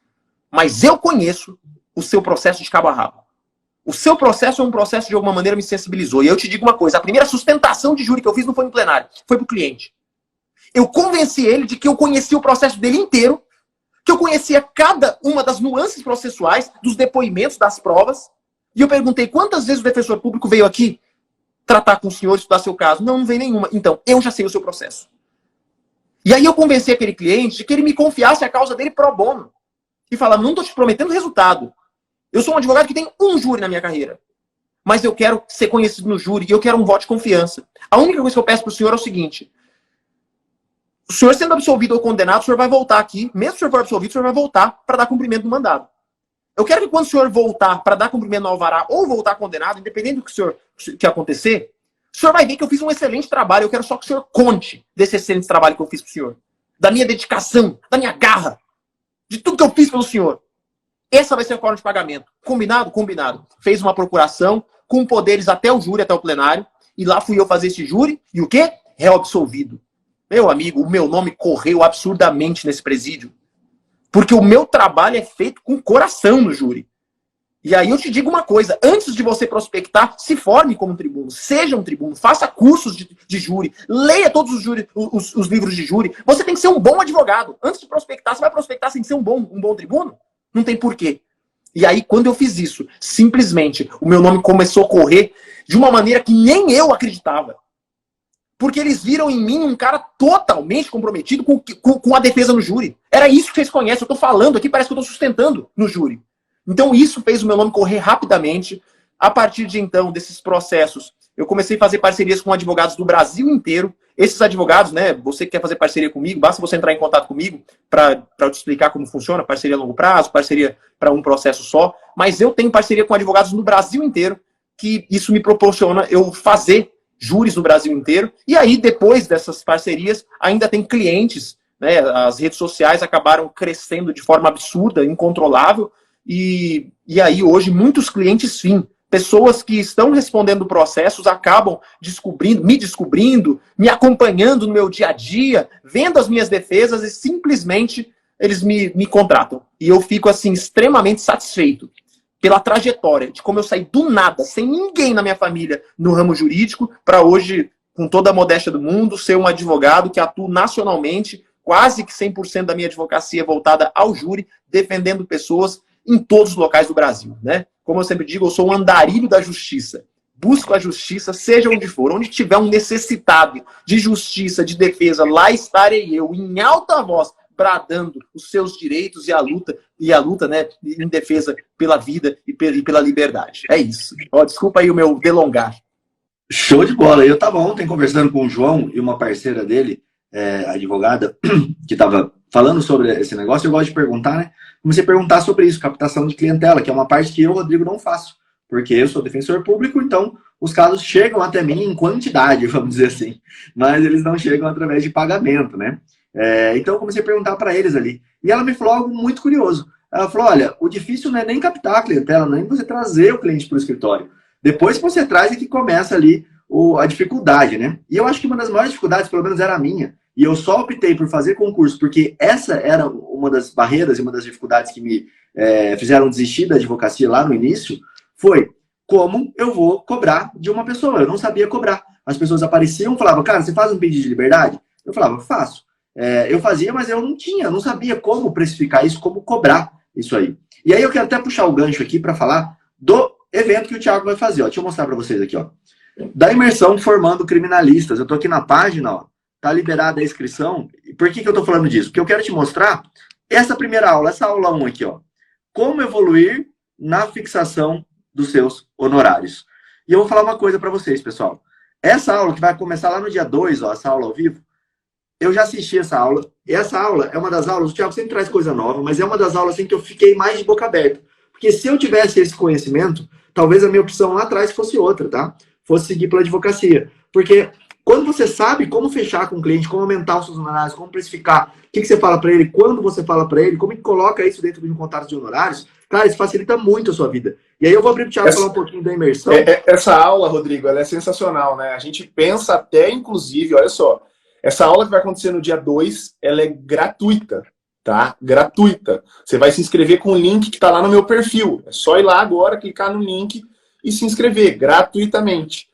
mas eu conheço o seu processo de cabo a rabo. O seu processo é um processo que de alguma maneira me sensibilizou. E eu te digo uma coisa, a primeira sustentação de júri que eu fiz não foi no plenário, foi pro cliente. Eu convenci ele de que eu conhecia o processo dele inteiro, que eu conhecia cada uma das nuances processuais, dos depoimentos, das provas. E eu perguntei, quantas vezes o defensor público veio aqui tratar com o senhor, estudar seu caso? Não veio nenhuma. Então, eu já sei o seu processo. E aí eu convenci aquele cliente de que ele me confiasse a causa dele pro bono. E falava, não estou te prometendo resultado. Eu sou um advogado que tem um júri na minha carreira. Mas eu quero ser conhecido no júri e eu quero um voto de confiança. A única coisa que eu peço pro senhor é o seguinte. O senhor sendo absolvido ou condenado, o senhor vai voltar aqui. Mesmo se o senhor for absolvido, o senhor vai voltar para dar cumprimento do mandado. Eu quero que quando o senhor voltar para dar cumprimento no alvará ou voltar condenado, independente do que acontecer, o senhor vai ver que eu fiz um excelente trabalho. Eu quero só que o senhor conte desse excelente trabalho que eu fiz pro senhor. Da minha dedicação, da minha garra, de tudo que eu fiz pelo senhor. Essa vai ser a forma de pagamento. Combinado? Combinado. Fez uma procuração com poderes até o júri, até o plenário. E lá fui eu fazer esse júri. E o quê? Réu absolvido. Meu amigo, o meu nome correu absurdamente nesse presídio. Porque o meu trabalho é feito com coração no júri. E aí eu te digo uma coisa, antes de você prospectar, se forme como tribuno, seja um tribuno, faça cursos de júri, leia todos os livros de júri. Você tem que ser um bom advogado. Antes de prospectar, você vai prospectar sem ser um bom tribuno? Não tem porquê. E aí, quando eu fiz isso, simplesmente, o meu nome começou a correr de uma maneira que nem eu acreditava. Porque eles viram em mim um cara totalmente comprometido com a defesa no júri. Era isso que vocês conhecem. Eu tô falando aqui, parece que eu tô sustentando no júri. Então isso fez o meu nome correr rapidamente. A partir de então, desses processos, eu comecei a fazer parcerias com advogados do Brasil inteiro. Esses advogados, né, você que quer fazer parceria comigo, basta você entrar em contato comigo para eu te explicar como funciona, parceria a longo prazo, parceria para um processo só. Mas eu tenho parceria com advogados no Brasil inteiro, que isso me proporciona eu fazer júris no Brasil inteiro. E aí, depois dessas parcerias, ainda tem clientes, né, as redes sociais acabaram crescendo de forma absurda, incontrolável. E aí, hoje, muitos clientes, sim, pessoas que estão respondendo processos acabam me descobrindo, me acompanhando no meu dia a dia, vendo as minhas defesas e simplesmente eles me contratam. E eu fico, assim, extremamente satisfeito pela trajetória de como eu saí do nada, sem ninguém na minha família no ramo jurídico, para hoje, com toda a modéstia do mundo, ser um advogado que atua nacionalmente, quase que 100% da minha advocacia voltada ao júri, defendendo pessoas em todos os locais do Brasil, né? Como eu sempre digo, eu sou um andarilho da justiça. Busco a justiça, seja onde for. Onde tiver um necessitado de justiça, de defesa, lá estarei eu, em alta voz, bradando os seus direitos e a luta, né, em defesa pela vida e pela liberdade. É isso. Ó, desculpa aí o meu delongar. Show de bola. Eu estava ontem conversando com o João e uma parceira dele, advogada, que estava falando sobre esse negócio. Eu gosto de perguntar, né? Comecei a perguntar sobre isso, captação de clientela, que é uma parte que eu, Rodrigo, não faço, porque eu sou defensor público, então os casos chegam até mim em quantidade, vamos dizer assim, mas eles não chegam através de pagamento, né? Então eu comecei a perguntar para eles ali. E ela me falou algo muito curioso. Ela falou, olha, o difícil não é nem captar a clientela, nem você trazer o cliente para o escritório. Depois que você traz é que começa ali a dificuldade, né? E eu acho que uma das maiores dificuldades, pelo menos era a minha, e eu só optei por fazer concurso, porque essa era uma das barreiras e uma das dificuldades que me fizeram desistir da advocacia lá no início, foi como eu vou cobrar de uma pessoa. Eu não sabia cobrar. As pessoas apareciam e falavam, cara, você faz um pedido de liberdade? Eu falava, faço. Eu fazia, mas eu não sabia como precificar isso, como cobrar isso aí. E aí eu quero até puxar o gancho aqui para falar do evento que o Thiago vai fazer. Ó. Deixa eu mostrar para vocês aqui. Ó. Da imersão formando criminalistas. Eu estou aqui na página, ó. Tá liberada a inscrição. Por que eu estou falando disso? Porque eu quero te mostrar essa primeira aula, essa aula 1 aqui. Ó. Como evoluir na fixação dos seus honorários. E eu vou falar uma coisa para vocês, pessoal. Essa aula que vai começar lá no dia 2, ó, essa aula ao vivo, eu já assisti essa aula. E essa aula é uma das aulas, o Thiago sempre traz coisa nova, mas é uma das aulas assim, que eu fiquei mais de boca aberta. Porque se eu tivesse esse conhecimento, talvez a minha opção lá atrás fosse outra, tá? Fosse seguir pela advocacia. Porque quando você sabe como fechar com o cliente, como aumentar os seus honorários, como precificar, o que você fala para ele, quando você fala para ele, como que coloca isso dentro de um contrato de honorários, cara, isso facilita muito a sua vida. E aí eu vou abrir para o Thiago falar um pouquinho da imersão. Essa aula, Rodrigo, ela é sensacional, né? A gente pensa até, inclusive, olha só, essa aula que vai acontecer no dia 2, ela é gratuita, tá? Gratuita. Você vai se inscrever com o link que está lá no meu perfil. É só ir lá agora, clicar no link e se inscrever gratuitamente.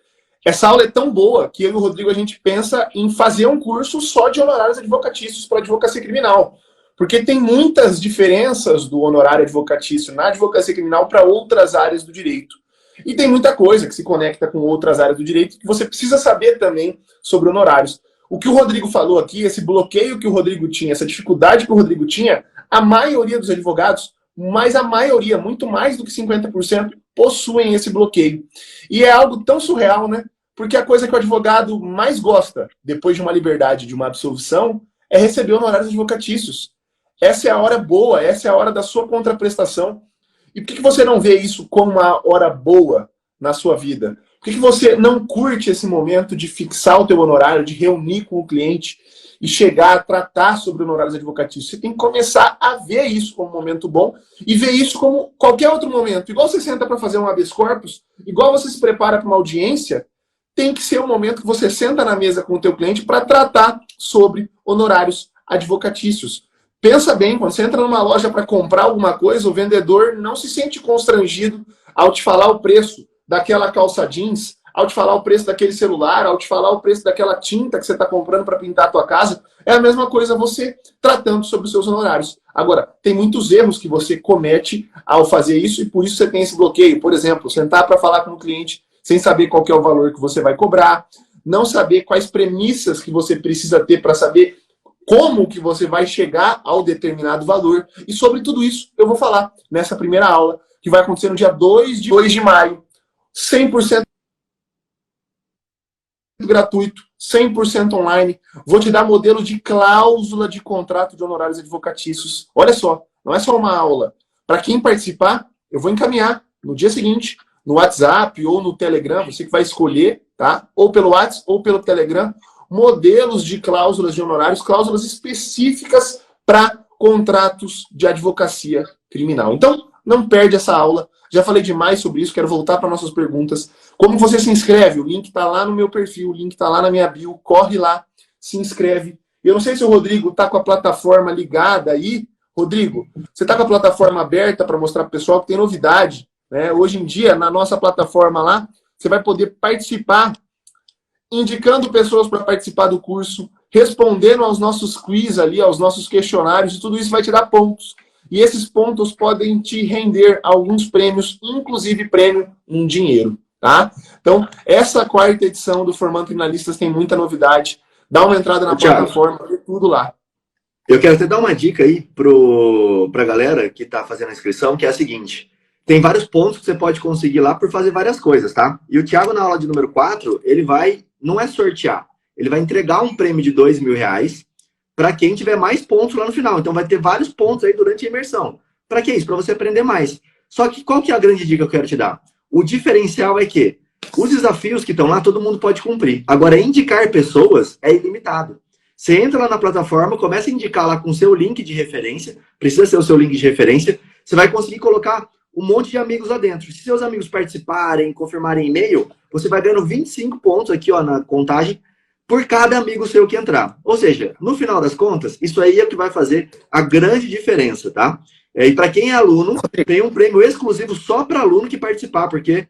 Essa aula é tão boa que eu e o Rodrigo, a gente pensa em fazer um curso só de honorários advocatícios para advocacia criminal. Porque tem muitas diferenças do honorário advocatício na advocacia criminal para outras áreas do direito. E tem muita coisa que se conecta com outras áreas do direito que você precisa saber também sobre honorários. O que o Rodrigo falou aqui, esse bloqueio que o Rodrigo tinha, essa dificuldade que o Rodrigo tinha, a maioria dos advogados, mas a maioria, muito mais do que 50%, possuem esse bloqueio. E é algo tão surreal, né? Porque a coisa que o advogado mais gosta, depois de uma liberdade, de uma absolvição, é receber honorários advocatícios. Essa é a hora boa, essa é a hora da sua contraprestação. E por que você não vê isso como uma hora boa na sua vida? Por que você não curte esse momento de fixar o teu honorário, de reunir com o cliente e chegar a tratar sobre honorários advocatícios? Você tem que começar a ver isso como um momento bom e ver isso como qualquer outro momento. Igual você senta para fazer um habeas corpus, igual você se prepara para uma audiência, tem que ser um momento que você senta na mesa com o teu cliente para tratar sobre honorários advocatícios. pensa bem, quando você entra numa loja para comprar alguma coisa, o vendedor não se sente constrangido ao te falar o preço daquela calça jeans, ao te falar o preço daquele celular, ao te falar o preço daquela tinta que você está comprando para pintar a tua casa. É a mesma coisa você tratando sobre os seus honorários. Agora, tem muitos erros que você comete ao fazer isso e por isso você tem esse bloqueio. Por exemplo, sentar para falar com o cliente sem saber qual que é o valor que você vai cobrar, não saber quais premissas que você precisa ter para saber como que você vai chegar ao determinado valor. E sobre tudo isso eu vou falar nessa primeira aula, que vai acontecer no dia 2 de maio. 100% gratuito, 100% online. Vou te dar modelo de cláusula de contrato de honorários advocatícios. Olha só, não é só uma aula. Para quem participar, eu vou encaminhar no dia seguinte, no WhatsApp ou no Telegram, você que vai escolher, tá? Ou pelo WhatsApp ou pelo Telegram, modelos de cláusulas de honorários, cláusulas específicas para contratos de advocacia criminal. Então, não perde essa aula. Já falei demais sobre isso, quero voltar para nossas perguntas. Como você se inscreve? O link está lá no meu perfil, o link está lá na minha bio. Corre lá, se inscreve. Eu não sei se o Rodrigo está com a plataforma ligada aí. Rodrigo, você está com a plataforma aberta para mostrar para o pessoal que tem novidade, né? Hoje em dia, na nossa plataforma lá, você vai poder participar, indicando pessoas para participar do curso, respondendo aos nossos quiz ali, aos nossos questionários, e tudo isso vai te dar pontos. E esses pontos podem te render alguns prêmios, inclusive prêmio em dinheiro, tá? Então, essa quarta edição do Formando Criminalistas tem muita novidade. Dá uma entrada na plataforma, vê tudo lá. Eu quero até dar uma dica aí pra galera que tá fazendo a inscrição, que é a seguinte. Tem vários pontos que você pode conseguir lá por fazer várias coisas, tá? E o Thiago, na aula de número 4, ele vai, não é sortear, ele vai entregar um prêmio de R$2.000 para quem tiver mais pontos lá no final. Então vai ter vários pontos aí durante a imersão. Para que isso? Para você aprender mais. Só que qual que é a grande dica que eu quero te dar? O diferencial é que os desafios que estão lá, todo mundo pode cumprir. Agora, indicar pessoas é ilimitado. Você entra lá na plataforma, começa a indicar lá com o seu link de referência, precisa ser o seu link de referência, você vai conseguir colocar um monte de amigos lá dentro. Se seus amigos participarem, confirmarem e-mail, você vai ganhando 25 pontos aqui, ó, na contagem, por cada amigo seu que entrar. Ou seja, no final das contas, isso aí é o que vai fazer a grande diferença, tá? E para quem é aluno, tem um prêmio exclusivo só para aluno que participar, porque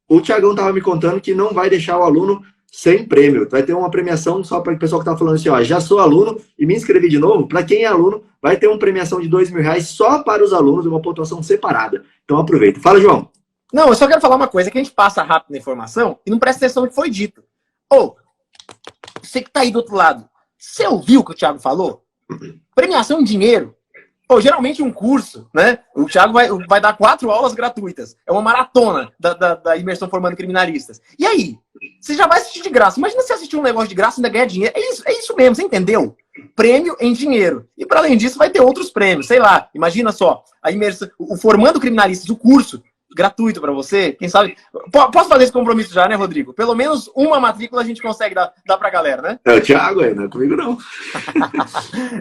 o Thiagão estava me contando que não vai deixar o aluno sem prêmio. Vai ter uma premiação só para o pessoal que está falando assim, ó, já sou aluno e me inscrevi de novo. Para quem é aluno, vai ter uma premiação de R$2.000 só para os alunos, uma pontuação separada. Então aproveita. Fala, João. Não, eu só quero falar uma coisa, que a gente passa rápido na informação e não presta atenção no que foi dito. Você que tá aí do outro lado, você ouviu o que o Thiago falou? Premiação em dinheiro. Geralmente um curso, né? O Thiago vai dar 4 aulas gratuitas. É uma maratona da imersão formando criminalistas. E aí? Você já vai assistir de graça. Imagina você assistir um negócio de graça e ainda ganhar dinheiro. É isso mesmo, você entendeu? Prêmio em dinheiro. E para além disso, vai ter outros prêmios. Sei lá, imagina só, a imersão, o Formando Criminalistas, o curso gratuito para você. Quem sabe... Posso fazer esse compromisso já, né, Rodrigo? Pelo menos uma matrícula a gente consegue dar pra galera, né? É o Thiago aí, não é comigo não.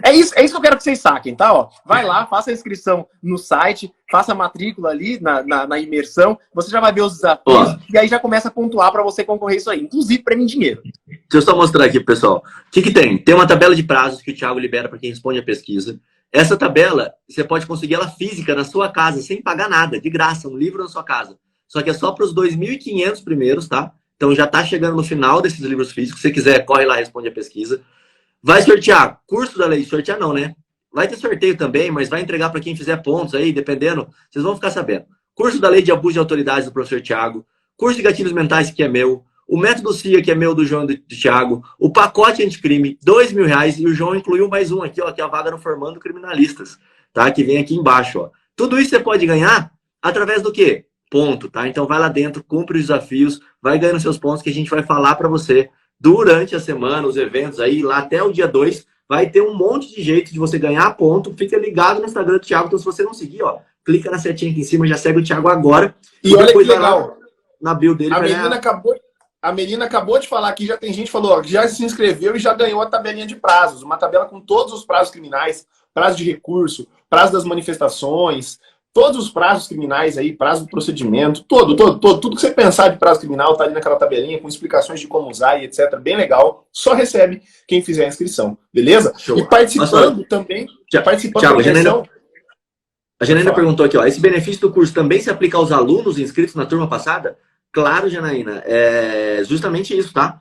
É isso que eu quero que vocês saquem, tá? Vai lá, faça a inscrição no site, faça a matrícula ali na imersão, você já vai ver os desafios e aí já começa a pontuar para você concorrer isso aí, inclusive prêmio em dinheiro. Deixa eu só mostrar aqui, pessoal. O que tem? Tem uma tabela de prazos que o Thiago libera para quem responde a pesquisa. Essa tabela, você pode conseguir ela física na sua casa, sem pagar nada, de graça, um livro na sua casa. Só que é só para os 2.500 primeiros, tá? Então já tá chegando no final desses livros físicos. Se você quiser, corre lá e responde a pesquisa. Vai sortear curso da lei, sortear não, né? Vai ter sorteio também, mas vai entregar para quem fizer pontos aí, dependendo, vocês vão ficar sabendo. Curso da lei de abuso de autoridades do professor Thiago, curso de gatilhos mentais que é meu, o método CIA que é meu do João e do Thiago, o pacote anticrime, R$2.000 e o João incluiu mais um aqui, ó, que é a vaga no Formando Criminalistas, tá? Que vem aqui embaixo, ó. Tudo isso você pode ganhar através do quê? Ponto, tá? Então vai lá dentro, cumpre os desafios, vai ganhando seus pontos que a gente vai falar para você durante a semana, os eventos aí, lá até o dia 2, vai ter um monte de jeito de você ganhar ponto. Fica ligado no Instagram do Thiago, então se você não seguir, ó, clica na setinha aqui em cima, já segue o Thiago agora. E olha que legal. Na bio dele. A Melina acabou de falar aqui, já tem gente que falou, ó, que já se inscreveu e já ganhou a tabelinha de prazos. Uma tabela com todos os prazos criminais, prazo de recurso, prazo das manifestações, Todos os prazos criminais aí, prazo do procedimento, tudo que você pensar de prazo criminal tá ali naquela tabelinha com explicações de como usar e etc. Bem legal. Só recebe quem fizer a inscrição, beleza? Show. E participando Nossa, também, Thiago, participando da imersão... A Janaína perguntou aqui, ó, esse benefício do curso também se aplica aos alunos inscritos na turma passada? Claro, Janaína, é justamente isso, tá?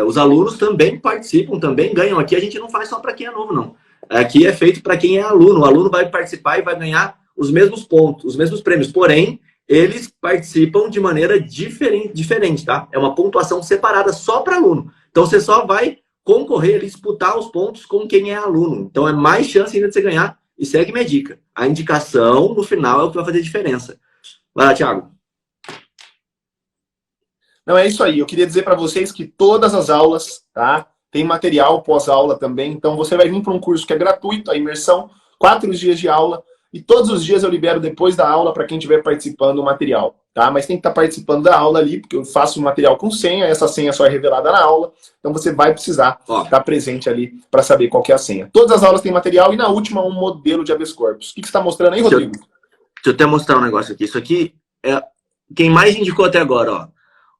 Os alunos também participam, também ganham. Aqui a gente não faz só para quem é novo, não. Aqui é feito para quem é aluno. O aluno vai participar e vai ganhar os mesmos pontos, os mesmos prêmios. Porém, eles participam de maneira diferente, tá? É uma pontuação separada só para aluno. Então, você só vai concorrer, disputar os pontos com quem é aluno. Então, é mais chance ainda de você ganhar. E segue minha dica. A indicação, no final, é o que vai fazer diferença. Vai lá, Thiago. Não, é isso aí. Eu queria dizer para vocês que todas as aulas, tá? Tem material pós-aula também. Então, você vai vir para um curso que é gratuito, a imersão, 4 dias de aula. E todos os dias eu libero depois da aula para quem estiver participando o material, tá? Mas tem que estar participando da aula ali, porque eu faço o material com senha, essa senha só é revelada na aula. Então você vai precisar estar presente ali para saber qual que é a senha. Todas as aulas têm material e na última um modelo de habeas corpus. O que você está mostrando aí, Rodrigo? Deixa eu até mostrar um negócio aqui. Isso aqui é quem mais indicou até agora, ó.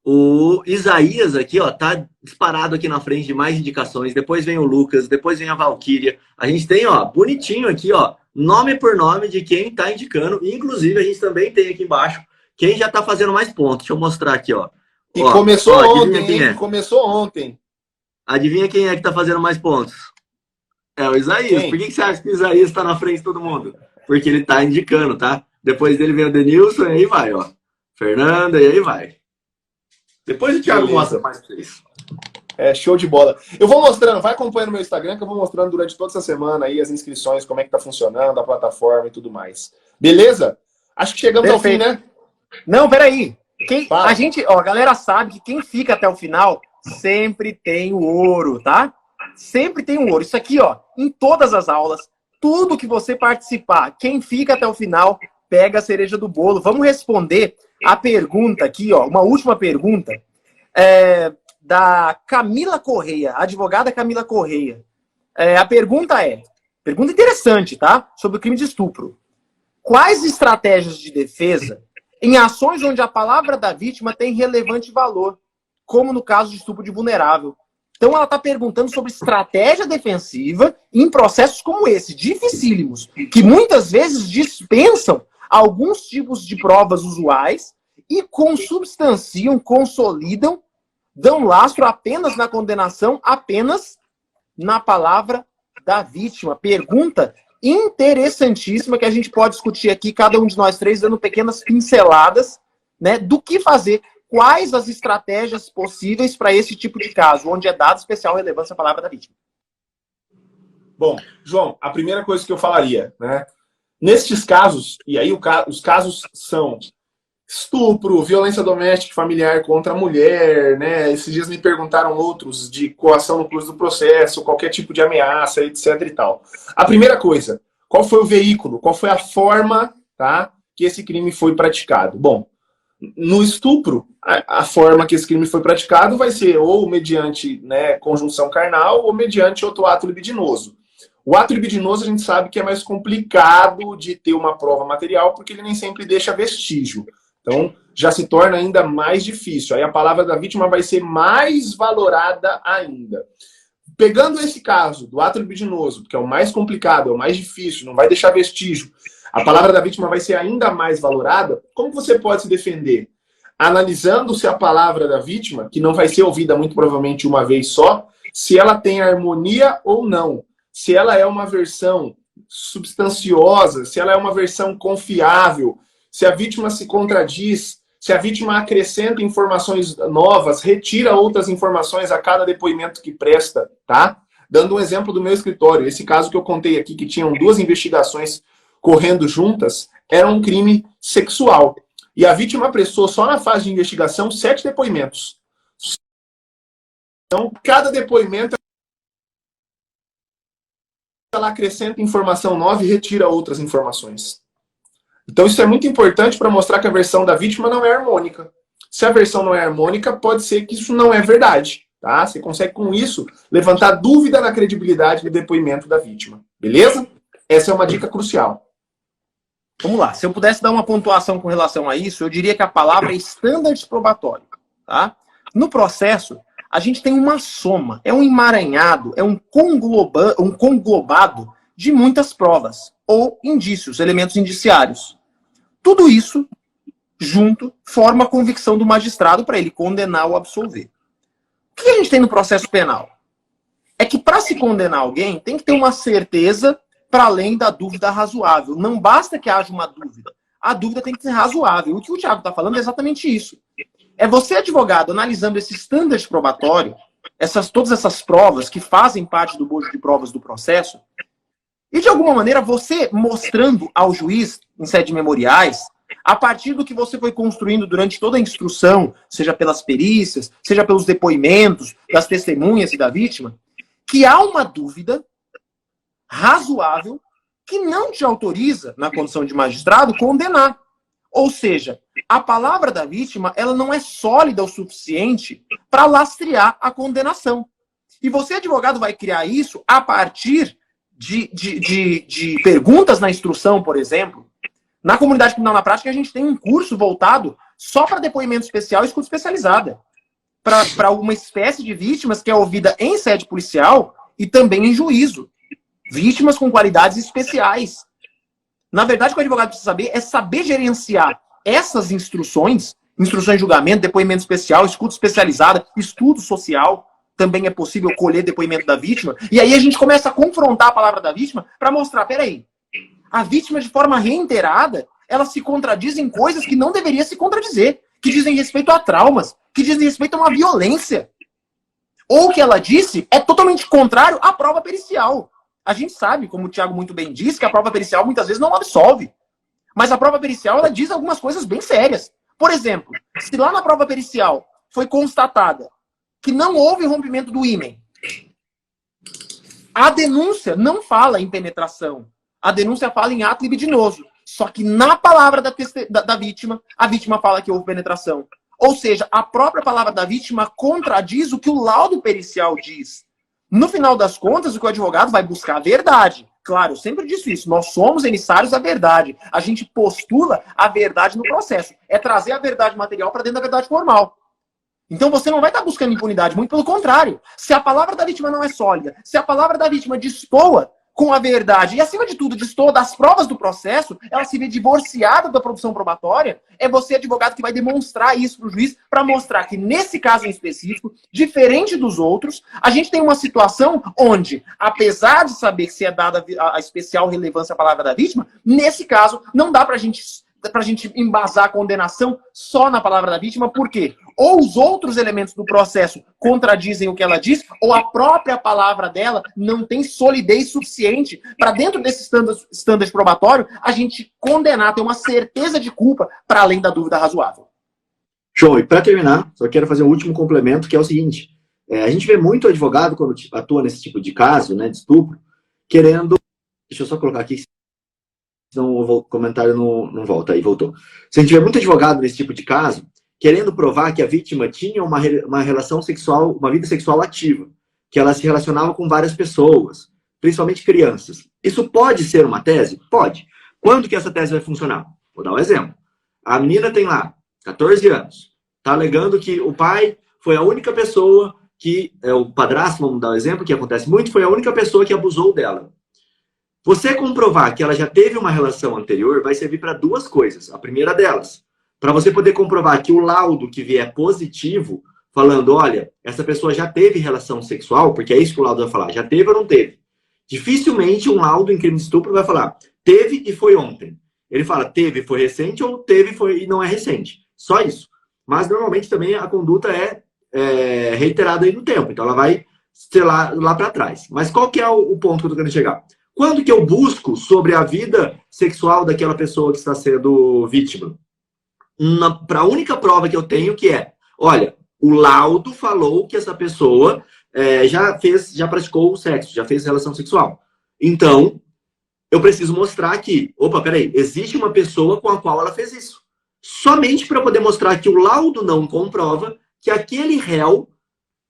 O Isaías aqui, ó, tá disparado aqui na frente de mais indicações. Depois vem o Lucas, depois vem a Valquíria. A gente tem, ó, bonitinho aqui, ó, nome por nome de quem tá indicando. Inclusive, a gente também tem aqui embaixo quem já tá fazendo mais pontos. Deixa eu mostrar aqui, ó. E ó, começou ontem, quem é? Começou ontem. Adivinha quem é que tá fazendo mais pontos? É o Isaías. Quem? Por que você acha que o Isaías tá na frente de todo mundo? Porque ele tá indicando, tá? Depois dele vem o Denilson e aí vai, ó. Fernanda, e aí vai. Depois o Thiago mostra mais pra vocês. É, show de bola. Eu vou mostrando, vai acompanhando no meu Instagram, que eu vou mostrando durante toda essa semana aí as inscrições, como é que tá funcionando, a plataforma e tudo mais. Beleza? Acho que chegamos Perfeito. ao fim, né? Não, peraí. A galera sabe que quem fica até o final sempre tem o ouro, tá? Sempre tem o ouro. Isso aqui, ó, em todas as aulas, tudo que você participar, quem fica até o final, pega a cereja do bolo. Vamos responder a pergunta aqui, ó, uma última pergunta, da Camila Correia, a advogada Camila Correia. A pergunta pergunta interessante, tá? Sobre o crime de estupro. Quais estratégias de defesa em ações onde a palavra da vítima tem relevante valor, como no caso de estupro de vulnerável? Então ela está perguntando sobre estratégia defensiva em processos como esse, dificílimos, que muitas vezes dispensam alguns tipos de provas usuais e consubstanciam, consolidam, dão lastro apenas na condenação, apenas na palavra da vítima. Pergunta interessantíssima que a gente pode discutir aqui, cada um de nós três dando pequenas pinceladas, né, do que fazer, quais as estratégias possíveis para esse tipo de caso, onde é dado especial relevância à palavra da vítima. Bom, João, a primeira coisa que eu falaria, né, nestes casos, e aí os casos são estupro, violência doméstica e familiar contra a mulher, né? Esses dias me perguntaram outros de coação no curso do processo, qualquer tipo de ameaça, etc e tal. A primeira coisa, qual foi o veículo, qual foi a forma, tá, que esse crime foi praticado? Bom, no estupro, a forma que esse crime foi praticado vai ser ou mediante, né, conjunção carnal ou mediante outro ato libidinoso. O ato libidinoso a gente sabe que é mais complicado de ter uma prova material porque ele nem sempre deixa vestígio. Então, já se torna ainda mais difícil. Aí a palavra da vítima vai ser mais valorada ainda. Pegando esse caso do ato libidinoso, que é o mais complicado, é o mais difícil, não vai deixar vestígio, a palavra da vítima vai ser ainda mais valorada, como você pode se defender? Analisando se a palavra da vítima, que não vai ser ouvida muito provavelmente uma vez só, se ela tem harmonia ou não. Se ela é uma versão substanciosa, se ela é uma versão confiável, se a vítima se contradiz, se a vítima acrescenta informações novas, retira outras informações a cada depoimento que presta, tá? Dando um exemplo do meu escritório, esse caso que eu contei aqui, que tinham 2 investigações correndo juntas, era um crime sexual. E a vítima prestou só na fase de investigação 7 depoimentos. Então, cada depoimento ela acrescenta informação nova e retira outras informações. Então isso é muito importante para mostrar que a versão da vítima não é harmônica. Se a versão não é harmônica, pode ser que isso não é verdade. Tá? Você consegue, com isso, levantar dúvida na credibilidade do depoimento da vítima. Beleza? Essa é uma dica crucial. Vamos lá. Se eu pudesse dar uma pontuação com relação a isso, eu diria que a palavra é standard probatório. Tá? No processo, a gente tem uma soma, é um emaranhado, é um conglobado de muitas provas ou indícios, elementos indiciários. Tudo isso, junto, forma a convicção do magistrado para ele condenar ou absolver. O que a gente tem no processo penal? É que para se condenar alguém, tem que ter uma certeza para além da dúvida razoável. Não basta que haja uma dúvida. A dúvida tem que ser razoável. O que o Thiago está falando é exatamente isso. É você, advogado, analisando esse standard probatório, todas essas provas que fazem parte do bojo de provas do processo, e de alguma maneira você mostrando ao juiz, em sede de memoriais, a partir do que você foi construindo durante toda a instrução, seja pelas perícias, seja pelos depoimentos das testemunhas e da vítima, que há uma dúvida razoável que não te autoriza, na condição de magistrado, condenar. Ou seja, a palavra da vítima ela não é sólida o suficiente para lastrear a condenação. E você, advogado, vai criar isso a partir de perguntas na instrução, por exemplo. Na comunidade criminal na prática, a gente tem um curso voltado só para depoimento especial e escuta especializada. Para uma espécie de vítimas que é ouvida em sede policial e também em juízo. Vítimas com qualidades especiais. Na verdade, o que o advogado precisa saber é saber gerenciar essas instruções de julgamento, depoimento especial, escuta especializada, estudo social. Também é possível colher depoimento da vítima. E aí a gente começa a confrontar a palavra da vítima para mostrar, peraí, a vítima de forma reiterada, ela se contradiz em coisas que não deveria se contradizer, que dizem respeito a traumas, que dizem respeito a uma violência. Ou o que ela disse é totalmente contrário à prova pericial. A gente sabe, como o Thiago muito bem disse, que a prova pericial muitas vezes não absolve. Mas a prova pericial, ela diz algumas coisas bem sérias. Por exemplo, se lá na prova pericial foi constatada que não houve rompimento do ímen, a denúncia não fala em penetração. A denúncia fala em ato libidinoso. Só que na palavra da vítima, a vítima fala que houve penetração. Ou seja, a própria palavra da vítima contradiz o que o laudo pericial diz. No final das contas, o que o advogado vai buscar a verdade. Claro, eu sempre disse isso. Nós somos emissários da verdade. A gente postula a verdade no processo. É trazer a verdade material para dentro da verdade formal. Então você não vai estar buscando impunidade, muito pelo contrário. Se a palavra da vítima não é sólida, se a palavra da vítima destoa com a verdade e, acima de tudo, destoa das provas do processo, ela se vê divorciada da produção probatória, é você, advogado, que vai demonstrar isso para o juiz, para mostrar que, nesse caso em específico, diferente dos outros, a gente tem uma situação onde, apesar de saber que se é dada a especial relevância à palavra da vítima, nesse caso, não dá para a gente embasar a condenação só na palavra da vítima, por quê? Ou os outros elementos do processo contradizem o que ela diz, ou a própria palavra dela não tem solidez suficiente para, dentro desse standard probatório, a gente condenar, ter uma certeza de culpa para além da dúvida razoável. Show. E para terminar, só quero fazer um último complemento, que é o seguinte. A gente vê muito advogado, quando atua nesse tipo de caso, né, de estupro, querendo... Deixa eu só colocar aqui, senão o comentário não volta. Aí, voltou. Se a gente vê muito advogado nesse tipo de caso, querendo provar que a vítima tinha uma relação sexual, uma vida sexual ativa, que ela se relacionava com várias pessoas, principalmente crianças. Isso pode ser uma tese? Pode. Quando que essa tese vai funcionar? Vou dar um exemplo. A menina tem lá 14 anos, está alegando que o pai foi a única pessoa que, o padrasto, vamos dar um exemplo, que acontece muito, foi a única pessoa que abusou dela. Você comprovar que ela já teve uma relação anterior vai servir para duas coisas. A primeira delas, para você poder comprovar que o laudo que vier positivo, falando, olha, essa pessoa já teve relação sexual, porque é isso que o laudo vai falar, já teve ou não teve. Dificilmente um laudo em crime de estupro vai falar, teve e foi ontem. Ele fala, teve, foi recente, ou teve foi, e não é recente. Só isso. Mas normalmente também a conduta é reiterada aí no tempo, então ela vai ser lá para trás. Mas qual que é o ponto que eu estou querendo chegar? Quando que eu busco sobre a vida sexual daquela pessoa que está sendo vítima? Para a única prova que eu tenho que é, olha, o laudo falou que essa pessoa já praticou o sexo, já fez relação sexual. Então, eu preciso mostrar que, opa, peraí, existe uma pessoa com a qual ela fez isso. Somente para poder mostrar que o laudo não comprova que aquele réu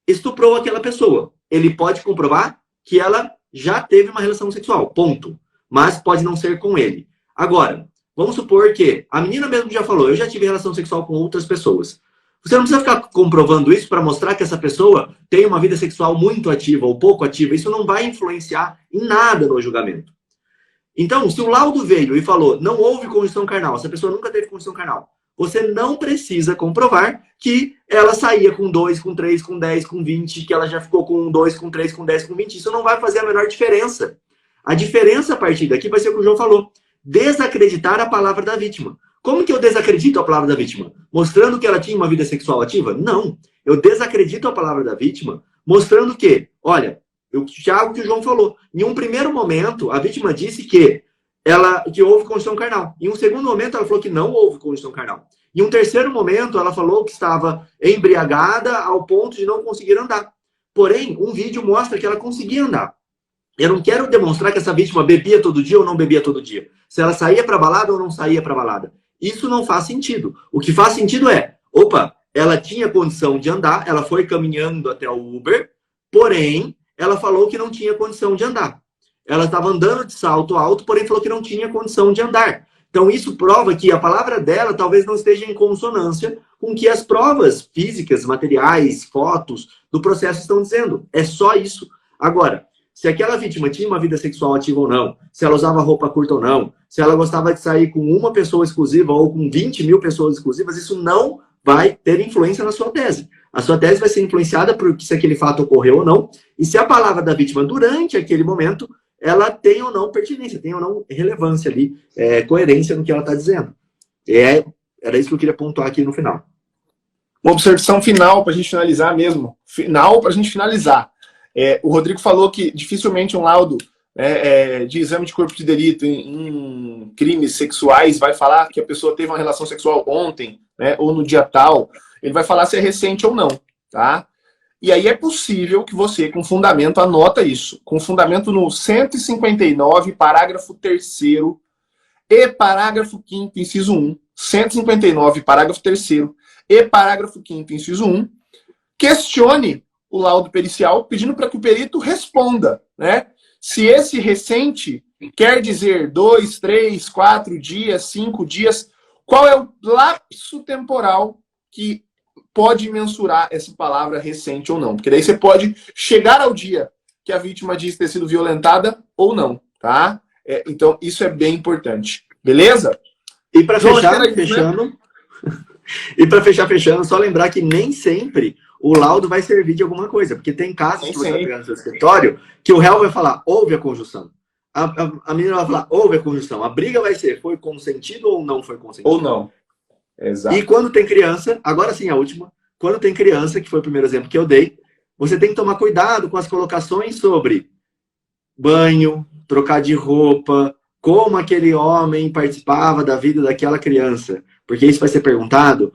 estuprou aquela pessoa. Ele pode comprovar que ela já teve uma relação sexual, ponto. Mas pode não ser com ele. Agora, Vamos supor que a menina mesmo já falou, eu já tive relação sexual com outras pessoas. Você não precisa ficar comprovando isso para mostrar que essa pessoa tem uma vida sexual muito ativa ou pouco ativa. Isso não vai influenciar em nada no julgamento. Então, se o laudo veio e falou, não houve conjunção carnal, essa pessoa nunca teve conjunção carnal, você não precisa comprovar que ela saía com 2, com 3, com 10, com 20, que ela já ficou com 2, com 3, com 10, com 20. Isso não vai fazer a menor diferença. A diferença a partir daqui vai ser o que o João falou. Desacreditar a palavra da vítima. Como que eu desacredito a palavra da vítima? Mostrando que ela tinha uma vida sexual ativa? Não. Eu desacredito a palavra da vítima mostrando que, olha, algo que o João falou. Em um primeiro momento, a vítima disse que houve conjunção carnal. Em um segundo momento, ela falou que não houve conjunção carnal. Em um terceiro momento, ela falou que estava embriagada ao ponto de não conseguir andar. Porém, um vídeo mostra que ela conseguia andar. Eu não quero demonstrar que essa vítima bebia todo dia ou não bebia todo dia. Se ela saía para balada ou não saía para balada. Isso não faz sentido. O que faz sentido é, opa, ela tinha condição de andar, ela foi caminhando até o Uber, porém, ela falou que não tinha condição de andar. Ela estava andando de salto alto, porém falou que não tinha condição de andar. Então, isso prova que a palavra dela talvez não esteja em consonância com o que as provas físicas, materiais, fotos do processo estão dizendo. É só isso. Agora, se aquela vítima tinha uma vida sexual ativa ou não, se ela usava roupa curta ou não, se ela gostava de sair com uma pessoa exclusiva ou com 20 mil pessoas exclusivas, isso não vai ter influência na sua tese. A sua tese vai ser influenciada por se aquele fato ocorreu ou não, e se a palavra da vítima, durante aquele momento, ela tem ou não pertinência, tem ou não relevância ali, coerência no que ela está dizendo. Era isso que eu queria pontuar aqui no final. Uma observação final para a gente finalizar mesmo. Final para a gente finalizar. O Rodrigo falou que dificilmente um laudo de exame de corpo de delito em crimes sexuais vai falar que a pessoa teve uma relação sexual ontem, né, ou no dia tal. Ele vai falar se é recente ou não, tá? E aí é possível que você, com fundamento, anota isso. Com fundamento no 159, parágrafo 3º e parágrafo 5º, inciso 1. 159, parágrafo 3º e parágrafo 5º, inciso 1. Questione o laudo pericial, pedindo para que o perito responda, né? Se esse recente quer dizer 2, 3, 4 dias, 5 dias, qual é o lapso temporal que pode mensurar essa palavra recente ou não? Porque daí você pode chegar ao dia que a vítima diz ter sido violentada ou não, tá? Então, isso é bem importante. Beleza? E para fechar, fechando, né? E para fechando, só lembrar que nem sempre o laudo vai servir de alguma coisa, porque tem casos que você vai pegar no seu escritório que o réu vai falar, houve a conjunção. A menina vai falar, houve a conjunção. A briga vai ser, foi consentido ou não foi consentido? Ou não. Exato. E quando tem criança, agora sim a última, quando tem criança, que foi o primeiro exemplo que eu dei, você tem que tomar cuidado com as colocações sobre banho, trocar de roupa, como aquele homem participava da vida daquela criança. Porque isso vai ser perguntado.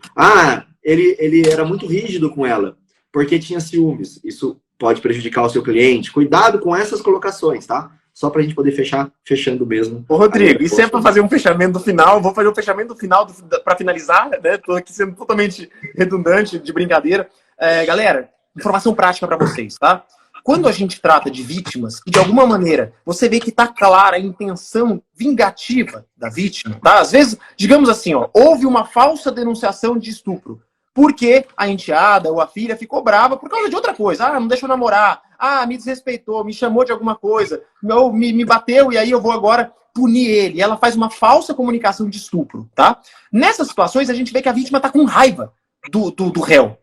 Ele era muito rígido com ela, porque tinha ciúmes. Isso pode prejudicar o seu cliente. Cuidado com essas colocações, tá? Só pra gente poder fechando mesmo. Ô, Rodrigo, e sempre para fazer um fechamento do final, vou fazer um fechamento do final para finalizar, né? Tô aqui sendo totalmente redundante, de brincadeira. Galera, informação prática para vocês, tá? Quando a gente trata de vítimas, e de alguma maneira você vê que está clara a intenção vingativa da vítima, tá? Às vezes, digamos assim, houve uma falsa denunciação de estupro, porque a enteada ou a filha ficou brava por causa de outra coisa. Não deixa eu namorar. Me desrespeitou, me chamou de alguma coisa, ou me bateu e aí eu vou agora punir ele. Ela faz uma falsa comunicação de estupro, tá? Nessas situações, a gente vê que a vítima está com raiva do réu.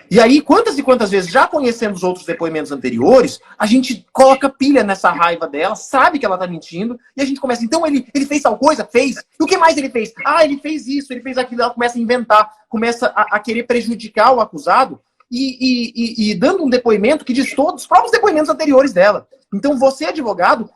E aí, quantas e quantas vezes, já conhecendo os outros depoimentos anteriores, a gente coloca pilha nessa raiva dela, sabe que ela tá mentindo, e a gente começa, então ele fez tal coisa? Fez. E o que mais ele fez? Ele fez isso, ele fez aquilo. Ela começa a inventar, começa a querer prejudicar o acusado e dando um depoimento que diz todos os próprios depoimentos anteriores dela. Então você, advogado,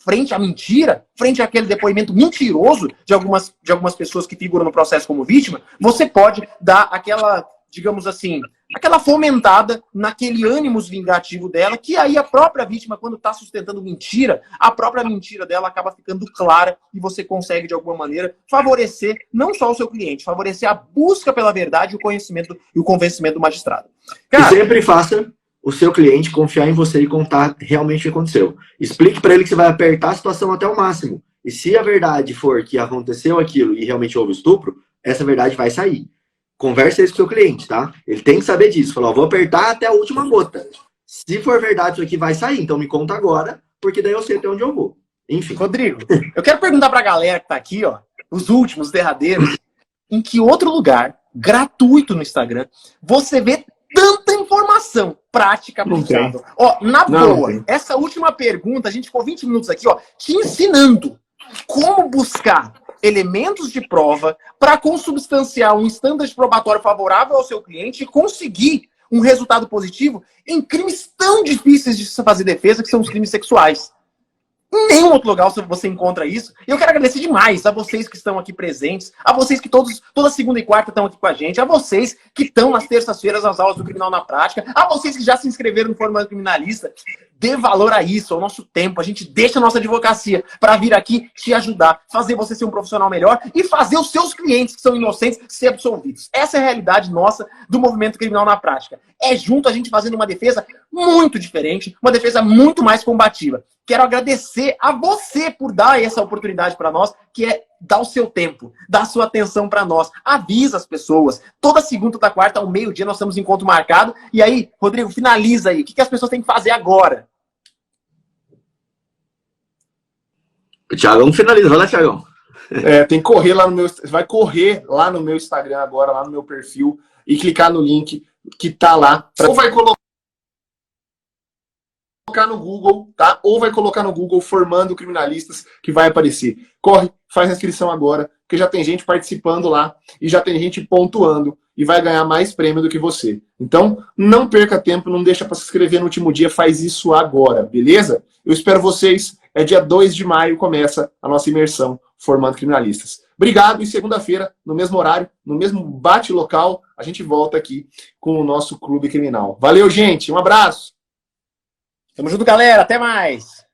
frente à mentira, frente àquele depoimento mentiroso de algumas pessoas que figuram no processo como vítima, você pode dar aquela, digamos assim, aquela fomentada naquele ânimos vingativo dela, que aí a própria vítima, quando está sustentando mentira, a própria mentira dela acaba ficando clara e você consegue, de alguma maneira, favorecer não só o seu cliente, favorecer a busca pela verdade, o conhecimento e o convencimento do magistrado. Cara, e sempre faça o seu cliente confiar em você e contar realmente o que aconteceu. Explique para ele que você vai apertar a situação até o máximo. E se a verdade for que aconteceu aquilo e realmente houve estupro, essa verdade vai sair. Conversa isso com o seu cliente, tá? Ele tem que saber disso. Falou, vou apertar até a última gota. Se for verdade, isso aqui vai sair. Então me conta agora, porque daí eu sei até onde eu vou. Enfim. Rodrigo, eu quero perguntar pra galera que tá aqui, ó, os últimos, os derradeiros, em que outro lugar, gratuito no Instagram, você vê tanta informação prática aplicável. Ó, na boa, essa última pergunta, a gente ficou 20 minutos aqui, ó, te ensinando como buscar elementos de prova para consubstanciar um standard probatório favorável ao seu cliente e conseguir um resultado positivo em crimes tão difíceis de se fazer defesa, que são os crimes sexuais. Em nenhum outro lugar você encontra isso. E eu quero agradecer demais a vocês que estão aqui presentes, a vocês que toda segunda e quarta estão aqui com a gente, a vocês que estão nas terças-feiras nas aulas do Criminal na Prática, a vocês que já se inscreveram no Formando Criminalista. Dê valor a isso, ao nosso tempo. A gente deixa a nossa advocacia para vir aqui te ajudar, fazer você ser um profissional melhor e fazer os seus clientes que são inocentes ser absolvidos. Essa é a realidade nossa do movimento criminal na prática. É junto a gente fazendo uma defesa muito diferente, uma defesa muito mais combativa. Quero agradecer a você por dar essa oportunidade para nós, que é dar o seu tempo, dar a sua atenção para nós. Avisa as pessoas. Toda segunda ou quarta, ao meio-dia, nós temos encontro marcado. E aí, Rodrigo, finaliza aí. O que as pessoas têm que fazer agora? O Thiagão finaliza. Vai lá, Thiagão. Tem que correr lá no meu... Vai correr lá no meu Instagram agora, lá no meu perfil, e clicar no link que tá lá. Ou vai colocar no Google, tá? Ou vai colocar no Google Formando Criminalistas, que vai aparecer. Corre, faz a inscrição agora, porque já tem gente participando lá e já tem gente pontuando e vai ganhar mais prêmio do que você. Então, não perca tempo, não deixa para se inscrever no último dia, faz isso agora, beleza? Eu espero vocês. É dia 2 de maio, começa a nossa imersão Formando Criminalistas. Obrigado, e segunda-feira, no mesmo horário, no mesmo bate-local, a gente volta aqui com o nosso Clube Criminal. Valeu, gente, um abraço! Tamo junto, galera, até mais!